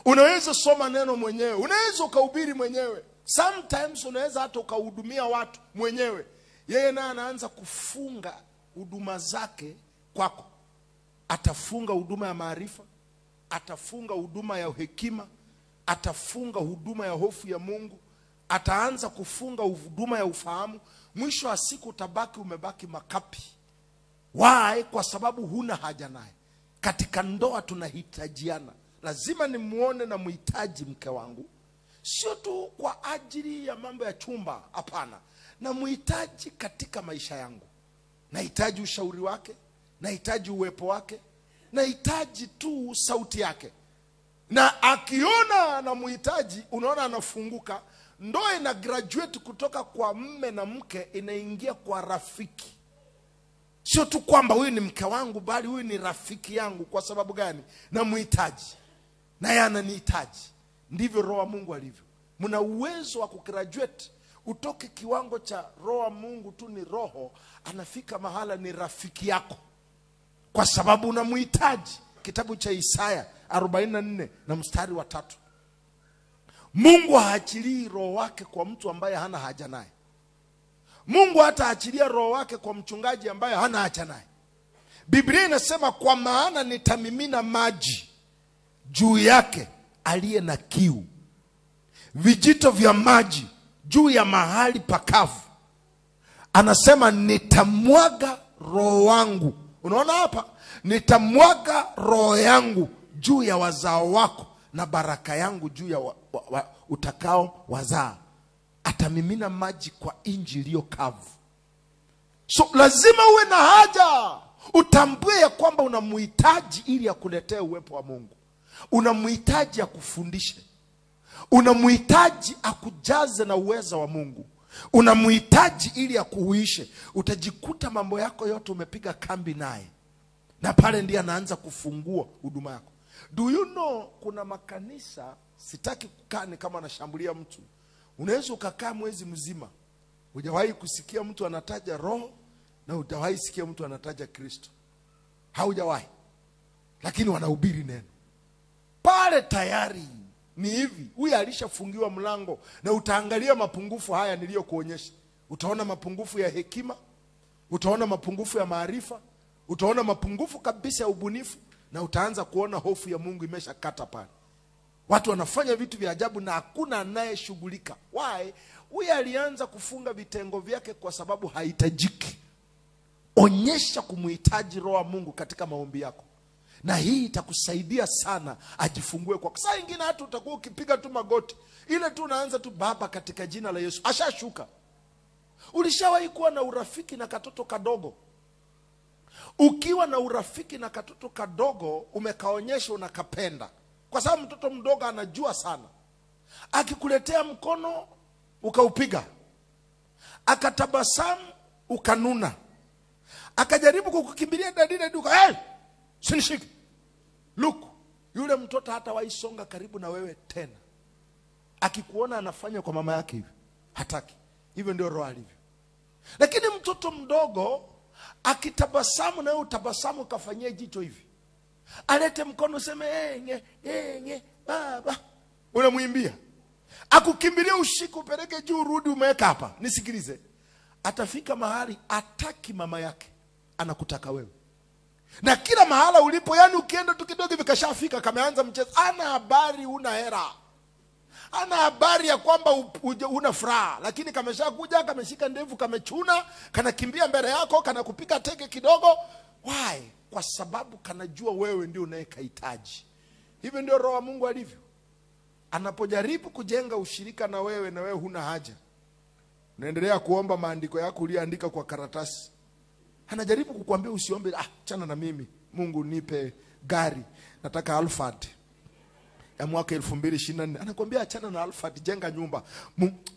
Unaweza soma neno mwenyewe. Unaweza ukahubiri mwenyewe. Sometimes unaweza hata ukahudumia watu mwenyewe. Yeye naye anaanza kufunga huduma zake kwako. Atafunga huduma ya maarifa, atafunga huduma ya hekima, atafunga huduma ya hofu ya Mungu, ataanza kufunga huduma ya ufahamu. Mwisho wa siku utabaki umebaki makapi. Why? Kwa sababu huna haja naye. Katika ndoa tunahitajiana. Lazima nimuone na muhitaji mke wangu. Sio tu kwa ajili ya mambo ya chumba, hapana. Na muhitaji katika maisha yangu. Nahitaji ushauri wake, nahitaji uwepo wake, nahitaji tu sauti yake. Na akiona na muhitaji, unaona anafunguka. Ndoa ina graduate kutoka kwa mme na mke, inaingia kwa rafiki. Sio tu kwamba huyu ni mke wangu, bali huyu ni rafiki yangu. Kwa sababu gani? Na muhitaji, na yeye ananihitaji. Ndivyo Roho wa Mungu alivyo. Mna uwezo wa kugraduate utoke kiwango cha Roho wa Mungu tu ni roho, anafika mahala ni rafiki yako, kwa sababu unamuhitaji. Kitabu cha Isaya 44 na mstari wa 3. Mungu haachilii roho wake kwa mtu ambaye hana haja naye. Mungu hataachilia roho wake kwa mchungaji ambaye hana haja naye. Biblia inasema, kwa maana nitamimina maji juu yake aliye na kiu, vijito vya maji juu ya mahali pakavu. Anasema nitamwaga roho wangu. Unaona hapa? Nitamwaga roho yangu juu ya wazao wako na baraka yangu juu ya utakao wazaa. Atamimina maji kwa nchi iliyo kavu. So lazima uwe na haja. Utambue ya kwamba unamuhitaji ili akuletee uwepo wa Mungu. Unamuhitaji akufundishe. Unamuhitaji akujaze na uweza wa Mungu. Unamuhitaji ili akuhuishe. Utajikuta mambo yako yote umepiga kambi naye. Na pale ndiye anaanza kufungua huduma yako. Do you know kuna makanisa, sitaki kukaa ni kama anashambulia mtu. Unaweza ukakaa mwezi mzima hujawahi kusikia mtu anataja Roho, na hujawahi sikia mtu anataja Kristo. Haujawahi. Lakini wanahubiri neno. Pale tayari ni hivi, huyu alishafungiwa mlango. Na utaangalia mapungufu haya niliyokuonyesha. Utaona mapungufu ya hekima, utaona mapungufu ya maarifa, utaona mapungufu kabisa ya ubunifu, na utaanza kuona hofu ya Mungu imeshakata pale. Watu wanafanya vitu vya ajabu na hakuna anayeshughulika. Why? Huyu alianza kufunga vitengo vyake kwa sababu hahitajiki. Onyesha kumuhitaji Roho wa Mungu katika maombi yako. Na hii itakusaidia sana ajifungue kwa. Saa nyingine hata utakuwa ukipiga tu magoti, ile tu unaanza tu, Baba katika jina la Yesu, ashashuka. Ulishawahi kuwa na urafiki na katoto kadogo? Ukiwa na urafiki na katoto kadogo, umekaonyesha unakapenda, kwa sababu mtoto mdogo anajua sana. Akikuletea mkono ukaupiga, akatabasamu ukanuna, akajaribu kukukimbilia dadile duka, hey, sinishiki, look, yule mtoto hata waisonga karibu na wewe tena. Akikuona anafanya kwa mama yake hivi, hataki. Hivyo ndio roho alivyo. Lakini mtoto mdogo akitabasamu na wewe utabasamu, kafanyia jicho hivi, alete mkono useme nye baba, unamuimbia. Akukimbilia ushike upeleke juu rudi umeweka hapa. Nisikilize, atafika mahali ataki mama yake, anakutaka wewe. Na kila mahala ulipo, yani ukienda tu kidogo hivi kashafika, kameanza mchezo. Ana habari una hera, ana habari ya kwamba una furaha, lakini kameshakuja, kameshika ndevu, kamechuna, kanakimbia mbele yako, kanakupika teke kidogo. Why? Kwa sababu kanajua wewe ndio unayekahitaji. Hivyo ndio roho wa Mungu alivyo. Anapojaribu kujenga ushirika na wewe huna haja, unaendelea kuomba maandiko yako uliyoandika kwa karatasi. Anajaribu kukuambia usiombe, chana na mimi, Mungu nipe gari, nataka Alphard ya mwaka 2024. Anakuambia achana na Alphard, jenga nyumba.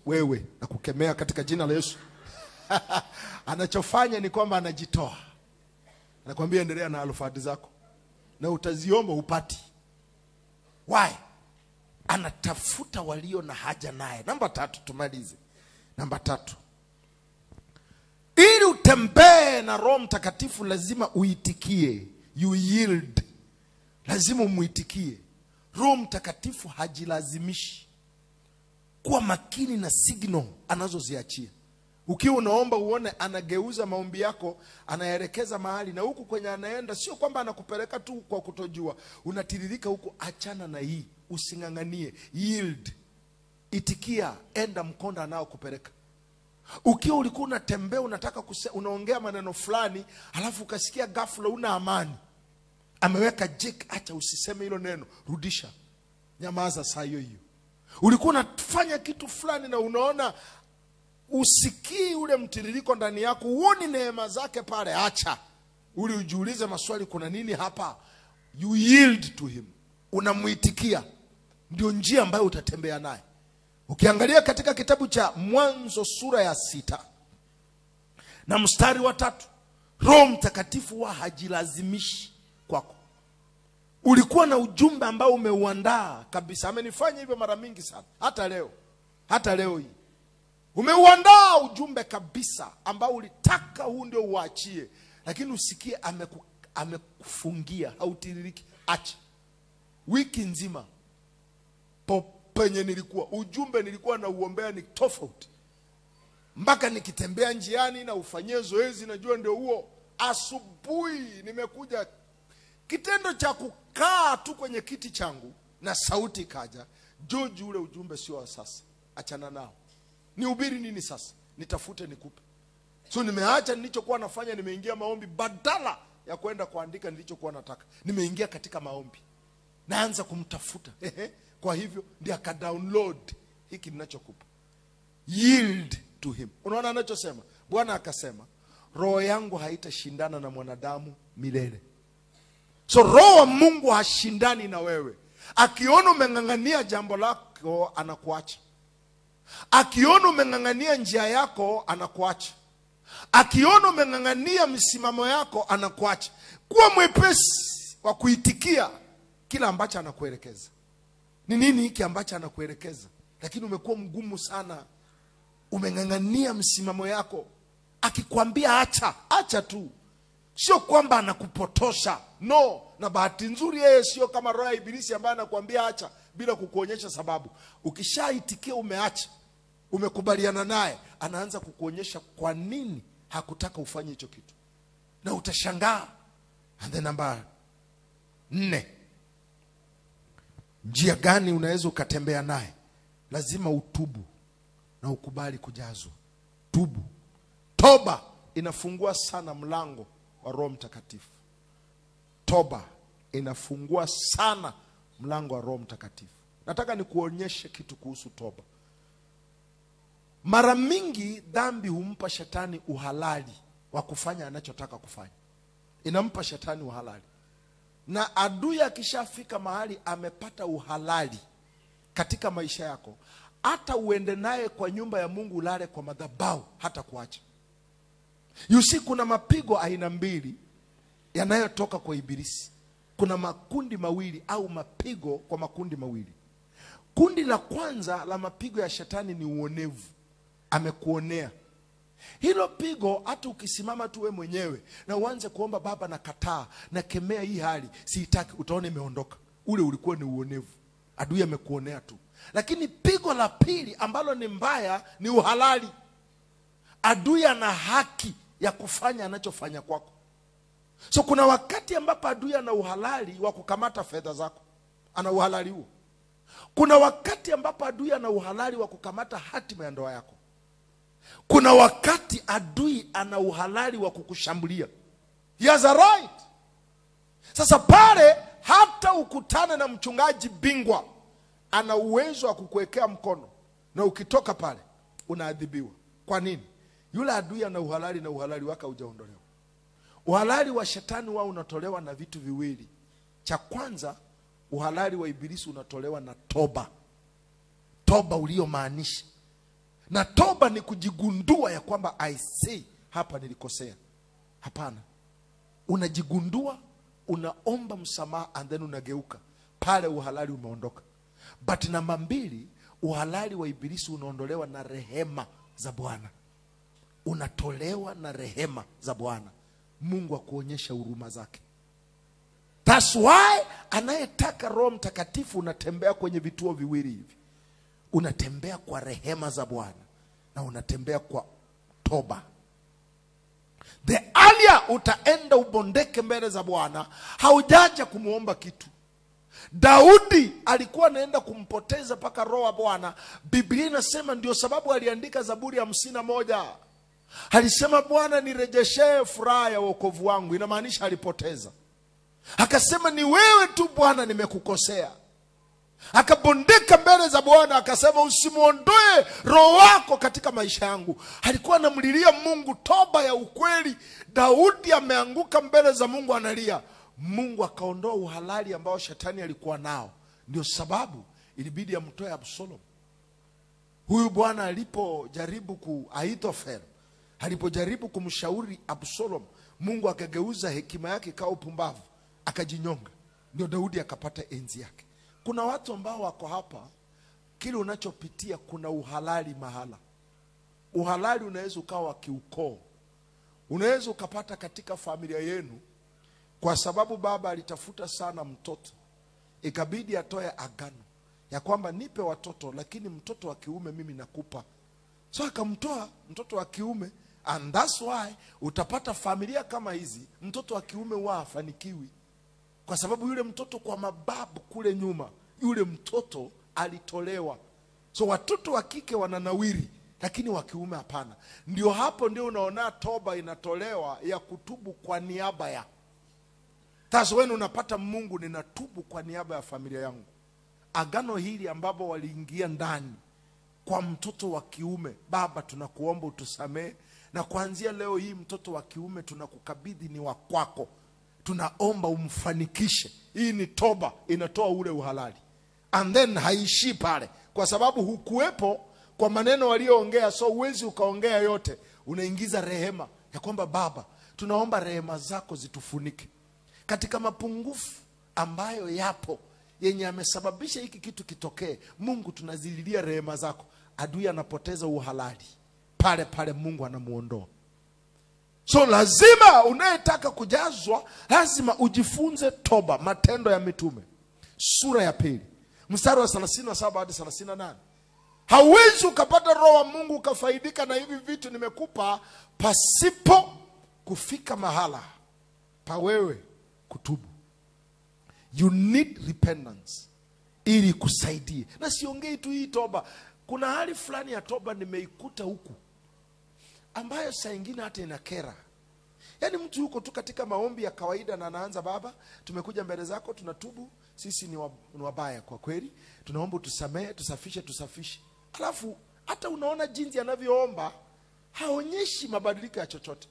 Wewe nakukemea katika jina la Yesu. Anachofanya ni kwamba anajitoa. Anakuambia endelea na Alphard zako, na utaziomba upati. Why? Anatafuta walio na haja naye. Namba 3, tumalize. Namba 3. Ili utembee na Roho Mtakatifu lazima uitikie. You yield. Lazima umuitikie. Roho Mtakatifu hajilazimishi. Kuwa makini na signal anazoziachia. Ukiwa unaomba uone anageuza maombi yako, anaelekeza mahali, na huku kwenye anaenda sio kwamba anakupeleka tu kwa kutojua. Unatiririka huku, achana na hii, usinganganie. Yield. Itikia, enda mkonda anao kupeleka. Ukiwa ulikuwa unatembea unataka unaongea maneno fulani, alafu ukasikia ghafla una amani, ameweka jik, acha usiseme hilo neno, rudisha, nyamaza saa hiyo hiyo. Ulikuwa unafanya kitu fulani na unaona usikii ule mtiririko ndani yako, uoni neema zake pale, acha. Uli ujiulize maswali, kuna nini hapa? You yield to him. Unamuitikia. Ndio njia ambayo utatembea naye. Ukiangalia katika kitabu cha Mwanzo sura ya 6 na mstari wa 3, Roho Mtakatifu hajilazimishi kwako. Ulikuwa na ujumbe ambao umeuandaa kabisa. Amenifanya hivyo mara mingi sana. Hata leo hii. Umeuandaa ujumbe kabisa ambao ulitaka huu ndio uachie, lakini usikie amekufungia, hautiririki. Acha. Wiki nzima penye nilikuwa, ujumbe nilikuwa na uombea ni tofauti. Mpaka nikitembea njiani na ufanyie zoezi, najua ndio huo. Asubuhi nimekuja, kitendo cha kukaa tu kwenye kiti changu na sauti kaja, George, ule ujumbe sio wa sasa, achana nao. Nihubiri nini sasa? Nitafute nikupe. So nimeacha nilichokuwa nafanya, nimeingia maombi. Badala ya kwenda kuandika nilichokuwa nataka, nimeingia katika maombi. Naanza kumtafuta. Kwa hivyo ndiye akadownload hiki ninachokupa. Yield to him. Unaona anachosema? Bwana akasema, roho yangu haitashindana na mwanadamu milele. So roho wa Mungu hashindani na wewe. Akiona umengangania jambo lako, anakuacha. Akiona umengangania njia yako, anakuacha. Akiona umengangania misimamo yako, anakuacha. Kuwa mwepesi wa kuitikia kila ambacho anakuelekeza. Ni nini hiki ambacho anakuelekeza? Lakini umekuwa mgumu sana. Umengangania msimamo yako. Akikwambia acha tu. Sio kwamba anakupotosha. No, na bahati nzuri yeye sio kama roho ya ibilisi ambaye anakuambia acha bila kukuonyesha sababu. Ukishaitikia umeacha, umekubaliana naye, anaanza kukuonyesha kwa nini hakutaka ufanye hicho kitu. Na utashangaa. And then namba 4. Njia gani unaweza ukatembea naye? Lazima utubu na ukubali kujazwa. Tubu. Toba inafungua sana mlango wa Roho Mtakatifu. Toba inafungua sana mlango wa Roho Mtakatifu. Nataka nikuonyeshe kitu kuhusu toba. Mara mingi dhambi humpa shetani uhalali wa kufanya anachotaka kufanya. Inampa shetani uhalali. Na adui akishafika mahali amepata uhalali katika maisha yako, hata uende naye kwa nyumba ya Mungu, ulale kwa madhabahu, hata kuacha. You see, kuna mapigo aina mbili yanayotoka kwa ibilisi. Kuna makundi mawili au mapigo kwa makundi mawili. Kundi la kwanza la mapigo ya shetani ni uonevu. Amekuonea. Hilo pigo hata ukisimama tu wewe mwenyewe na uanze kuomba, Baba nakataa, nakemea hii hali, siitaki, utaona imeondoka. Ule ulikuwa ni uonevu. Adui amekuonea tu. Lakini pigo la pili ambalo ni mbaya ni uhalali. Adui ana haki ya kufanya anachofanya kwako. So kuna wakati ambapo adui ana uhalali wa kukamata fedha zako. Ana uhalali huo. Kuna wakati ambapo adui ana uhalali wa kukamata hatima ya ndoa yako. Kuna wakati adui ana uhalali wa kukushambulia. He has a right. Sasa pale hata ukutane na mchungaji bingwa, ana uwezo wa kukuwekea mkono, na ukitoka pale unaadhibiwa. Kwa nini? Yule adui ana uhalali na uhalali wake hujaondolewa. Uhalali wa shetani wao unatolewa na vitu viwili. Cha kwanza, uhalali wa ibilisi unatolewa na toba. Toba uliomaanisha. Na toba ni kujigundua ya kwamba I say hapa nilikosea. Hapana. Unajigundua, unaomba msamaha, and then unageuka. Pale uhalali umeondoka. But namba mbili, uhalali wa ibilisi unaondolewa na rehema za Bwana. Unatolewa na rehema za Bwana. Mungu akuonyesha huruma zake. That's why anayetaka Roho Mtakatifu unatembea kwenye vituo viwili hivi. Unatembea kwa rehema za Bwana na unatembea kwa toba. The earlier utaenda ubondeke mbele za Bwana, haujaja kumuomba kitu. Daudi alikuwa anaenda kumpoteza paka Roho wa Bwana. Biblia inasema ndio sababu aliandika Zaburi ya 51. Alisema, Bwana nirejeshe furaha ya wokovu wangu. Inamaanisha alipoteza. Akasema, ni wewe tu Bwana nimekukosea. Akabondeka mbele za Bwana, akasema, usimuondoe Roho wako katika maisha yangu. Alikuwa anamlilia Mungu toba ya ukweli. Daudi ameanguka mbele za Mungu analia. Mungu akaondoa uhalali ambao shetani alikuwa nao. Ndio sababu ilibidi amtoe Absalom. Huyu bwana alipojaribu Ahithofel alipojaribu kumshauri Absalom, Mungu akageuza hekima yake ikawa upumbavu, akajinyonga. Ndio Daudi akapata enzi yake. Kuna watu ambao wako hapa, kile unachopitia kuna uhalali mahala. Uhalali unaweza ukawa kiukoo. Unaweza ukapata katika familia yenu, kwa sababu baba alitafuta sana mtoto, ikabidi atoe agano ya kwamba nipe watoto, lakini mtoto wa kiume mimi nakupa. So akamtoa mtoto wa kiume, and that's why utapata familia kama hizi mtoto wa kiume huwa hafanikiwi. Kwa sababu yule mtoto kwa mababu kule nyuma, yule mtoto alitolewa. So watoto wa kike wananawiri, lakini wa kiume hapana. Ndio hapo ndio unaona toba inatolewa ya kutubu kwa niaba ya. Sasa wewe unapata, Mungu ninatubu kwa niaba ya familia yangu. Agano hili ambapo waliingia ndani kwa mtoto wa kiume, Baba tunakuomba utusamee, na kuanzia leo hii mtoto wa kiume tunakukabidhi, ni wa kwako. Tunaomba umfanikishe. Hii ni toba, inatoa ule uhalali. And then haishi pale, kwa sababu hukuwepo kwa maneno walioongea, so uwezi ukaongea yote. Unaingiza rehema ya kwamba Baba tunaomba rehema zako zitufunike katika mapungufu ambayo yapo yenye amesababisha hiki kitu kitokee. Mungu tunazililia rehema zako. Adui anapoteza uhalali pale pale, Mungu anamuondoa. So lazima unayetaka kujazwa, lazima ujifunze toba. Matendo ya Mitume sura ya 2 mstari wa 37 hadi 38. Hauwezi ukapata Roho wa Mungu ukafaidika na hivi vitu nimekupa pasipo kufika mahala pa wewe kutubu. You need repentance ili kusaidie. Na siongei tu hii toba. Kuna hali fulani ya toba nimeikuta huku ambayo saa nyingine hata inakera. Yaani mtu yuko tu katika maombi ya kawaida na anaanza, Baba tumekuja mbele zako, tunatubu, sisi ni wabaya kwa kweli, tunaomba utusamee, tusafishe. Alafu Hata unaona jinsi anavyoomba, haonyeshi mabadiliko ya chochote.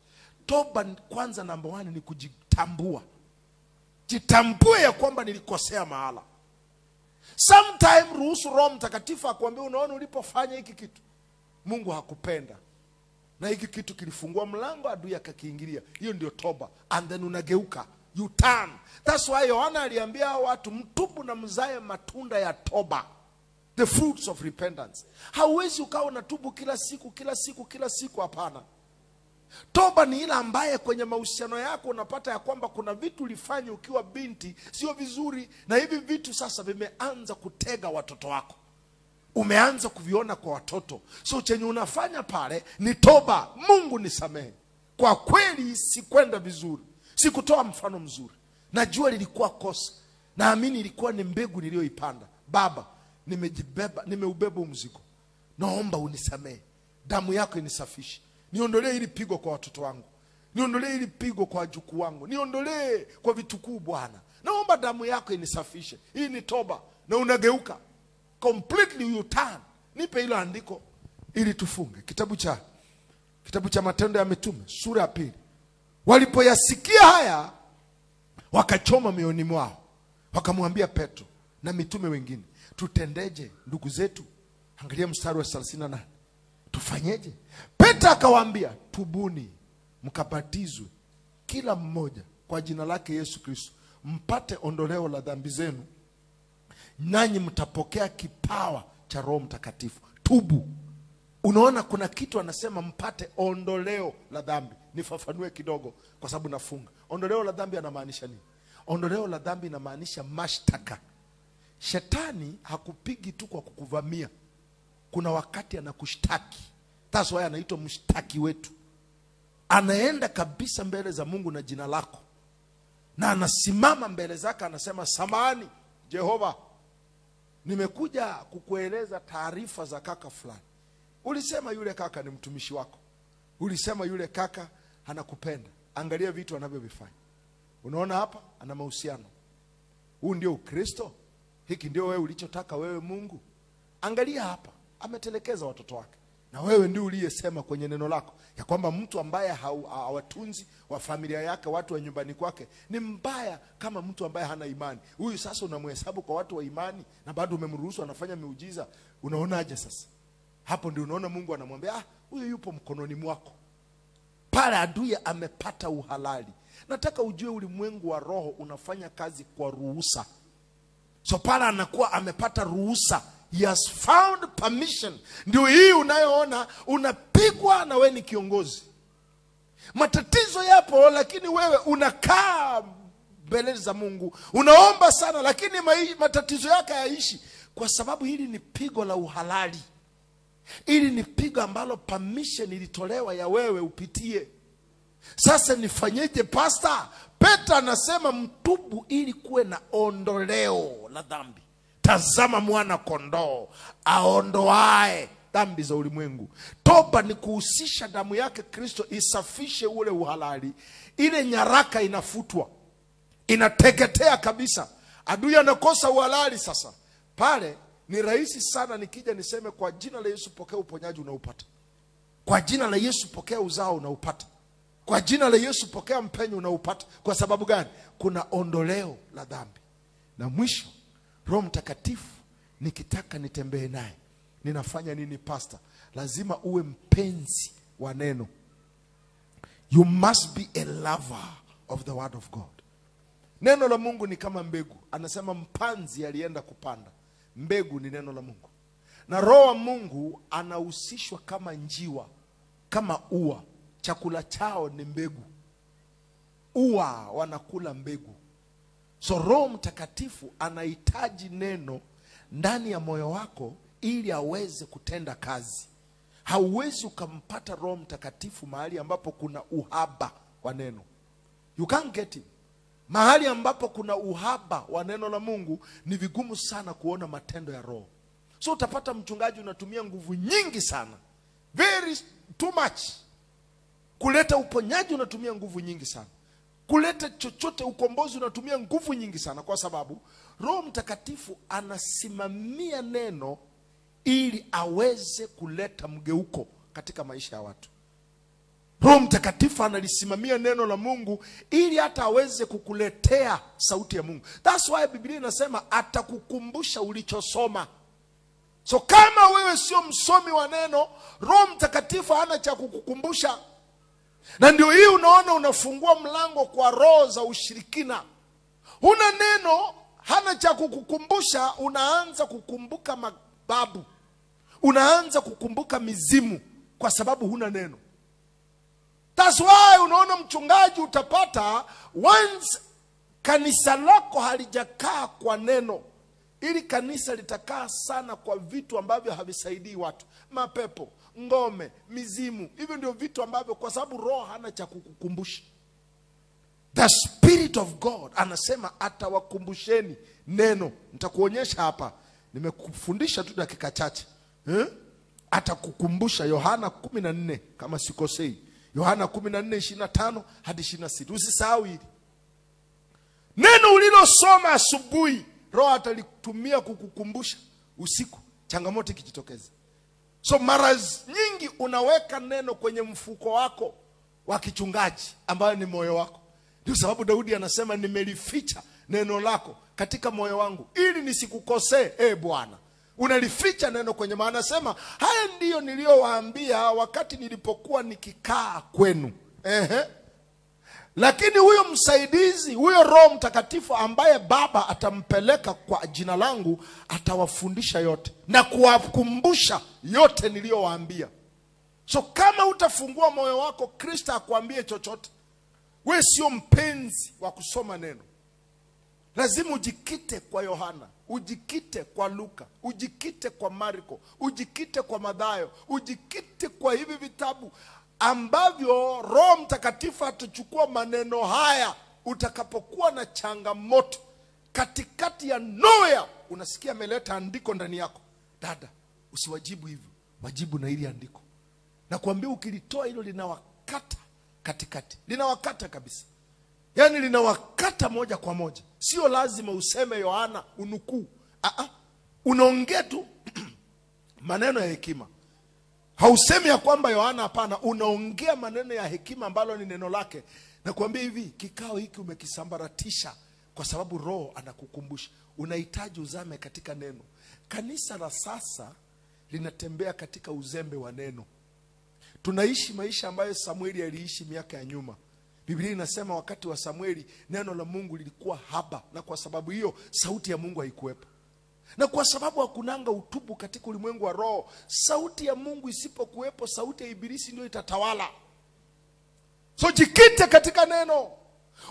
Toba kwanza, number 1 ni kujitambua. Jitambue ya kwamba nilikosea mahala. Sometime ruhusu Roho Mtakatifu akwambie, unaona ulipofanya hiki kitu Mungu hakupenda, na hiki kitu kilifungua mlango adui akakiingilia. Hiyo ndio toba. And then unageuka, you turn. That's why Yohana aliambia watu, mtubu na mzae matunda ya toba, the fruits of repentance. Hauwezi ukawa unatubu kila siku, hapana. Toba ni ile ambaye kwenye mahusiano yako unapata ya kwamba kuna vitu ulifanya ukiwa binti sio vizuri, na hivi vitu sasa vimeanza kutega watoto wako. Umeanza kuviona kwa watoto. So chenye unafanya pale ni toba. Mungu nisamehe, kwa kweli sikwenda vizuri, sikutoa mfano mzuri, najua lilikuwa kosa, naamini ilikuwa ni mbegu niliyoipanda. Baba, nimeubeba mzigo, naomba unisamehe, damu yako inisafishe, niondolee hili pigo kwa watoto wangu, niondolee hili pigo kwa wajukuu wangu, niondolee kwa vitukuu Bwana, naomba damu yako inisafishe. Hii ni toba. Na unageuka completely, you turn. Nipe hilo andiko ili tufunge. Kitabu cha Matendo ya Mitume sura ya 2. Walipoyasikia haya wakachoma mioyoni mwao, wakamwambia Petro na mitume wengine, tutendeje ndugu zetu? Angalia mstari wa 38. Tufanyeje? Petro akawaambia, tubuni mkabatizwe kila mmoja kwa jina lake Yesu Kristo, mpate ondoleo la dhambi zenu, nanyi mtapokea kipawa cha Roho Mtakatifu. Tubu. Unaona kuna kitu anasema mpate ondoleo la dhambi. Nifafanue kidogo kwa sababu nafunga. Ondoleo la dhambi anamaanisha nini? Ondoleo la dhambi inamaanisha mashtaka. Shetani hakupigi tu kwa kukuvamia, kuna wakati anakushtaki. That's why anaitwa mshtaki wetu. Anaenda kabisa mbele za Mungu na jina lako, na anasimama mbele zake, anasema, samahani Jehova, nimekuja kukueleza taarifa za kaka fulani. Ulisema yule kaka ni mtumishi wako, ulisema yule kaka anakupenda. Angalia vitu anavyovifanya. Unaona hapa ana mahusiano. Huu ndio Ukristo? Hiki ndio wewe ulichotaka wewe Mungu? Angalia hapa, ametelekeza watoto wake. Na wewe ndio uliyesema kwenye neno lako ya kwamba mtu ambaye hawatunzi wa familia yake, watu wa nyumbani kwake, ni mbaya kama mtu ambaye hana imani. Huyu sasa unamhesabu kwa watu wa imani na bado umemruhusu anafanya miujiza. Unaonaje sasa? Hapo ndio unaona Mungu anamwambia, huyu yupo mkononi mwako. Pale adui amepata uhalali. Nataka ujue ulimwengu wa roho unafanya kazi kwa ruhusa. So pale anakuwa amepata ruhusa. He has found permission. Ndio hii unayoona unapigwa na wewe ni kiongozi. Matatizo yapo, lakini wewe unakaa mbele za Mungu, unaomba sana, lakini matatizo yake hayaishi, kwa sababu hili ni pigo la uhalali. Hili ni pigo ambalo permission ilitolewa ya wewe upitie. Sasa nifanyeje pastor? Petro anasema mtubu ili kuwe na ondoleo la dhambi. Tazama mwana kondoo aondoae dhambi za ulimwengu. Toba ni kuhusisha damu yake Kristo isafishe ule uhalali. Ile nyaraka inafutwa, inateketea kabisa. Adui anakosa uhalali sasa. Pale ni rahisi sana nikija niseme kwa jina la Yesu pokea uponyaji, unaupata. Kwa jina la Yesu pokea uzao, unaupata. Kwa jina la Yesu pokea mpenyo, unaupata. Kwa sababu gani? Kuna ondoleo la dhambi. Na mwisho, Roho Mtakatifu nikitaka nitembee naye, ninafanya nini pastor? Lazima uwe mpenzi wa neno. You must be a lover of the word of God. Neno la Mungu ni kama mbegu. Anasema mpanzi alienda kupanda. Mbegu ni neno la Mungu. Na Roho wa Mungu anahusishwa kama njiwa, kama ua. Chakula chao ni mbegu. Ua wanakula mbegu. So Roho Mtakatifu anahitaji neno ndani ya moyo wako ili aweze kutenda kazi. Hauwezi ukampata Roho Mtakatifu mahali ambapo kuna uhaba wa neno. You can't get him. Mahali ambapo kuna uhaba wa neno la Mungu ni vigumu sana kuona matendo ya Roho. So utapata mchungaji unatumia nguvu nyingi sana, too much. Kuleta uponyaji unatumia nguvu nyingi sana. Kuleta chochote ukombozi unatumia nguvu nyingi sana, kwa sababu Roho Mtakatifu anasimamia neno ili aweze kuleta mgeuko katika maisha ya watu. Roho Mtakatifu analisimamia neno la Mungu ili hata aweze kukuletea sauti ya Mungu. That's why Biblia inasema atakukumbusha ulichosoma. So kama wewe sio msomi wa neno, Roho Mtakatifu hana cha kukukumbusha. Na ndio hii unaona unafungua mlango kwa roho za ushirikina. Huna neno, hana cha kukukumbusha, unaanza kukumbuka mababu. Unaanza kukumbuka mizimu kwa sababu huna neno. That's why unaona mchungaji utapata once kanisa lako halijakaa kwa neno, ili kanisa litakaa sana kwa vitu ambavyo havisaidii watu. Mapepo, ngome, mizimu. Hivyo ndio vitu ambavyo kwa sababu roho hana cha kukukumbusha. The Spirit of God anasema atawakumbusheni neno. Nitakuonyesha hapa. Nimekufundisha tu dakika chache. Atakukumbusha. Yohana 14 kama sikosei. Yohana 14:25 hadi 26. Usisahau hili. Neno ulilosoma asubuhi, Roho atalitumia kukukumbusha usiku, changamoto ikijitokeza. So mara nyingi unaweka neno kwenye mfuko wako wa kichungaji ambayo ni moyo wako. Ndio sababu Daudi anasema nimelificha neno lako katika moyo wangu ili nisikukosee, Bwana. Unalificha neno kwenye maana sema haya ndiyo niliyowaambia wakati nilipokuwa nikikaa kwenu. Lakini huyo msaidizi, huyo Roho Mtakatifu ambaye Baba atampeleka kwa jina langu, atawafundisha yote na kuwakumbusha yote niliyowaambia. So kama utafungua moyo wako Kristo akwambie chochote, wewe sio mpenzi wa kusoma neno. Lazima ujikite kwa Yohana, ujikite kwa Luka, ujikite kwa Marko, ujikite kwa Mathayo, ujikite kwa hivi vitabu ambavyo Roho Mtakatifu atachukua maneno haya utakapokuwa na changamoto katikati ya nowhere. Unasikia ameleta andiko ndani yako. Dada, usiwajibu hivyo, wajibu na hili andiko. Na kuambia ukilitoa hilo linawakata katikati. Linawakata kabisa. Yani linawakata moja kwa moja. Sio lazima useme Yohana unukuu. Unaongea tu maneno ya hekima. Hausemi ya kwamba Yohana, hapana, unaongea maneno ya hekima ambalo ni neno lake. Na kuambia hivi, kikao hiki umekisambaratisha kwa sababu Roho anakukumbusha. Unahitaji uzame katika neno. Kanisa la sasa linatembea katika uzembe wa neno. Tunaishi maisha ambayo Samueli aliishi miaka ya nyuma. Biblia inasema wakati wa Samueli neno la Mungu lilikuwa haba, na kwa sababu hiyo sauti ya Mungu haikuwepo. Na kwa sababu hakunanga utubu katika ulimwengu wa roho, sauti ya Mungu isipokuwepo, sauti ya ibilisi ndio itatawala. So jikite katika neno.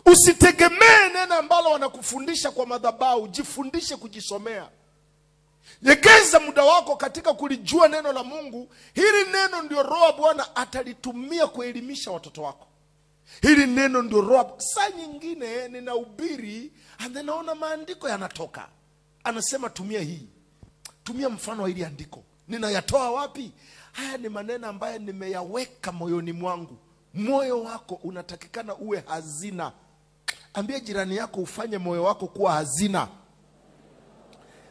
Usitegemee neno ambalo wanakufundisha kwa madhabahu, jifundishe kujisomea. Yegeza muda wako katika kulijua neno la Mungu. Hili neno ndio Roho Bwana atalitumia kuelimisha watoto wako. Hili neno ndio Roho. Saa nyingine ninahubiri, naona maandiko yanatoka. Anasema tumia hii. Tumia mfano wa hili andiko. Ninayatoa wapi? Haya ni maneno ambayo nimeyaweka moyoni mwangu. Moyo wako unatakikana uwe hazina. Ambia jirani yako ufanye moyo wako kuwa hazina.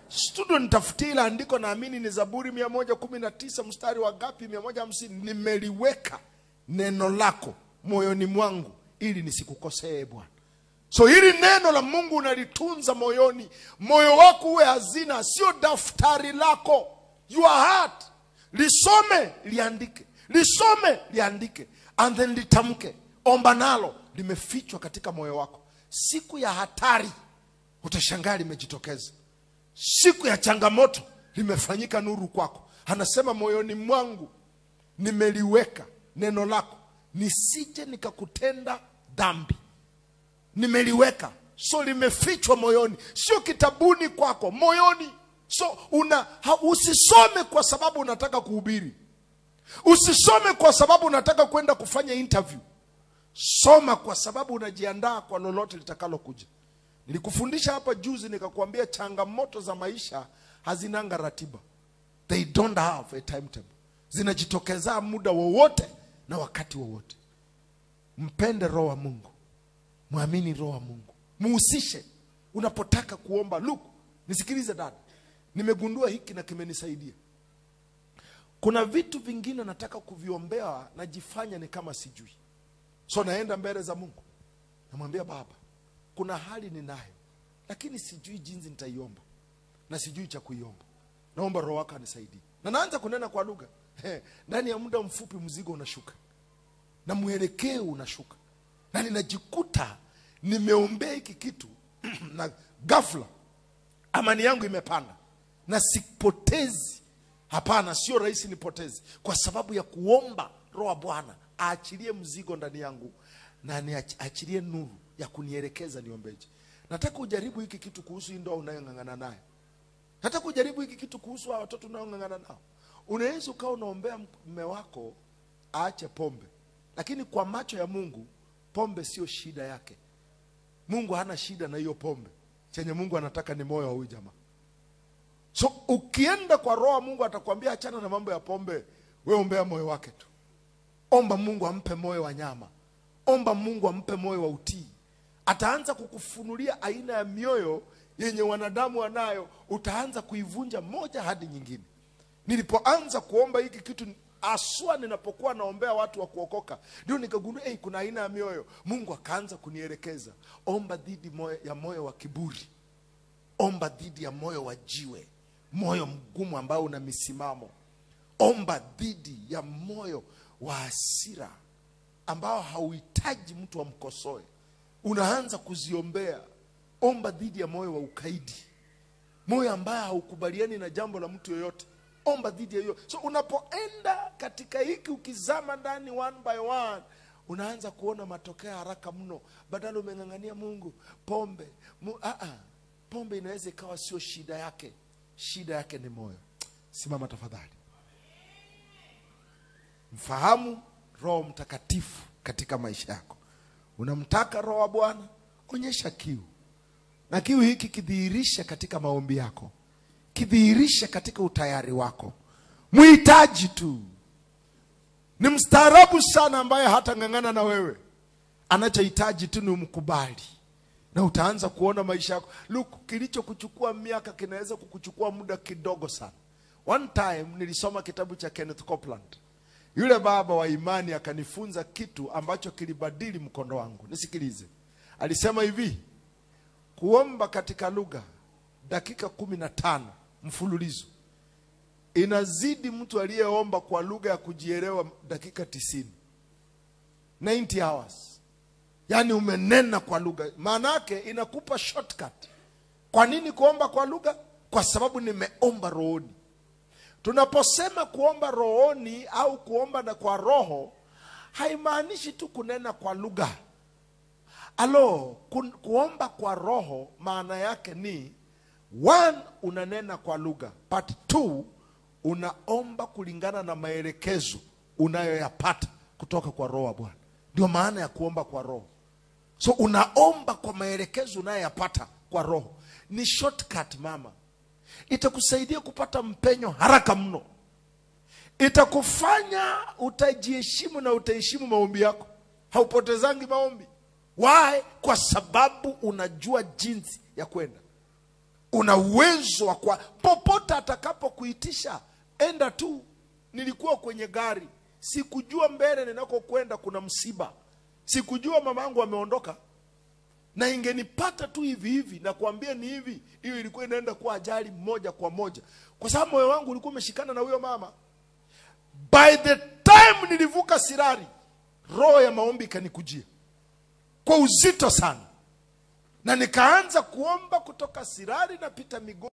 Studio nitafutie ile andiko, naamini ni Zaburi 119 mstari wa ngapi? 150. Nimeliweka neno lako moyoni mwangu ili nisikukosee, Bwana. So hili neno la Mungu unalitunza moyoni. Moyo wako uwe hazina, sio daftari lako. Your heart. Lisome, liandike. Lisome, liandike. And then litamke. Omba nalo, limefichwa katika moyo wako. Siku ya hatari utashangaa limejitokeza. Siku ya changamoto limefanyika nuru kwako. Anasema moyoni mwangu nimeliweka neno lako, nisije nikakutenda dhambi. Nimeliweka. So limefichwa moyoni. Sio kitabuni kwako, moyoni. So usisome kwa sababu unataka kuhubiri. Usisome kwa sababu unataka kwenda kufanya interview. Soma kwa sababu unajiandaa kwa lolote litakalo kuja. Nilikufundisha hapa juzi nikakwambia changamoto za maisha hazinanga ratiba. They don't have a timetable. Zinajitokeza muda wowote na wakati wowote. Mpende Roho wa Mungu. Muamini Roho wa Mungu. Muhusishe unapotaka kuomba. Look, nisikilize dada. Nimegundua hiki na kimenisaidia. Kuna vitu vingine nataka kuviombea, najifanya ni kama sijui. So naenda mbele za Mungu, namwambia Baba, kuna hali ninayo, lakini sijui jinsi nitaiomba, na sijui cha kuiomba. Naomba Roho wako anisaidie. Na naanza kunena kwa lugha. Ndani ya muda mfupi mzigo unashuka, na mwelekeo unashuka, na ninajikuta nimeombea hiki kitu na ghafla amani yangu imepanda, na sipotezi. Hapana, sio rahisi nipotezi, kwa sababu ya kuomba Roho wa Bwana aachilie mzigo ndani yangu, na aachilie nuru ya kunielekeza niombeje. Nataka ujaribu hiki kitu kuhusu ndoa unayongangana nayo. Nataka ujaribu hiki kitu kuhusu watoto unayongangana nao. Unaweza ukao unaombea mume wako aache pombe, lakini kwa macho ya Mungu pombe sio shida yake. Mungu hana shida na hiyo pombe. Chenye Mungu anataka ni moyo wa huyu jamaa. So ukienda kwa Roho Mungu atakwambia achana na mambo ya pombe, wewe ombea moyo wake tu. Omba Mungu ampe moyo wa nyama. Omba Mungu ampe moyo wa utii. Ataanza kukufunulia aina ya mioyo yenye wanadamu wanayo, utaanza kuivunja moja hadi nyingine. Nilipoanza kuomba hiki kitu, aswa ninapokuwa naombea watu wa kuokoka, ndio nikagundua kuna aina ya mioyo. Mungu akaanza kunielekeza, omba dhidi ya moyo wa kiburi. Omba dhidi ya moyo wa jiwe, moyo mgumu ambao una misimamo. Omba dhidi ya moyo wa hasira ambao hauhitaji mtu amkosoe. Unaanza kuziombea. Omba dhidi ya moyo wa ukaidi, moyo ambao haukubaliani na jambo la mtu yoyote. Omba dhidi ya hiyo. So unapoenda katika hiki, ukizama ndani one by one, unaanza kuona matokeo haraka mno. Badala umengangania Mungu pombe, pombe inaweza ikawa sio shida yake. Shida yake ni moyo. Simama tafadhali. Mfahamu Roho Mtakatifu katika maisha yako. Unamtaka Roho wa Bwana, onyesha kiu. Na kiu hiki kidhihirisha katika maombi yako, kidhihirisha katika utayari wako. Muhitaji tu. Ni mstaarabu sana ambaye hata ngangana na wewe. Anachohitaji tu ni umkubali, na utaanza kuona maisha yako. Look, kilicho kuchukua miaka kinaweza kukuchukua muda kidogo sana. One time nilisoma kitabu cha Kenneth Copeland. Yule baba wa imani akanifunza kitu ambacho kilibadili mkondo wangu. Nisikilize. Alisema hivi, kuomba katika lugha dakika 15 mfululizo inazidi mtu aliyeomba kwa lugha ya kujielewa dakika 90 hours. Yani umenena kwa lugha. Maana yake inakupa shortcut. Kwa nini kuomba kwa lugha? Kwa sababu nimeomba rohoni. Tunaposema kuomba rohoni au kuomba na kwa roho, haimaanishi tu kunena kwa lugha. Kuomba kwa roho maana yake ni 1, unanena kwa lugha. Part 2, unaomba kulingana na maelekezo unayoyapata kutoka kwa Roho wa Bwana. Ndio maana ya kuomba kwa roho. So unaomba kwa maelekezo unayoyapata kwa roho. Ni shortcut mama. Itakusaidia kupata mpenyo haraka mno. Itakufanya utajiheshimu na utaheshimu maombi yako. Haupotezangi maombi. Why? Kwa sababu unajua jinsi ya kwenda. Una uwezo wa kwa popote atakapo kuitisha, enda tu. Nilikuwa kwenye gari, sikujua mbele ninako kwenda kuna msiba. Sikujua mamangu ameondoka. Na ingenipata tu hivi hivi na kuambia ni hivi, hiyo ilikuwa inaenda kwa ajali moja kwa moja. Kwa sababu moyo wangu ulikuwa umeshikana na huyo mama. By the time nilivuka Sirari, roho ya maombi kanikujia kwa uzito sana. Na nikaanza kuomba kutoka Sirari na pita Migori.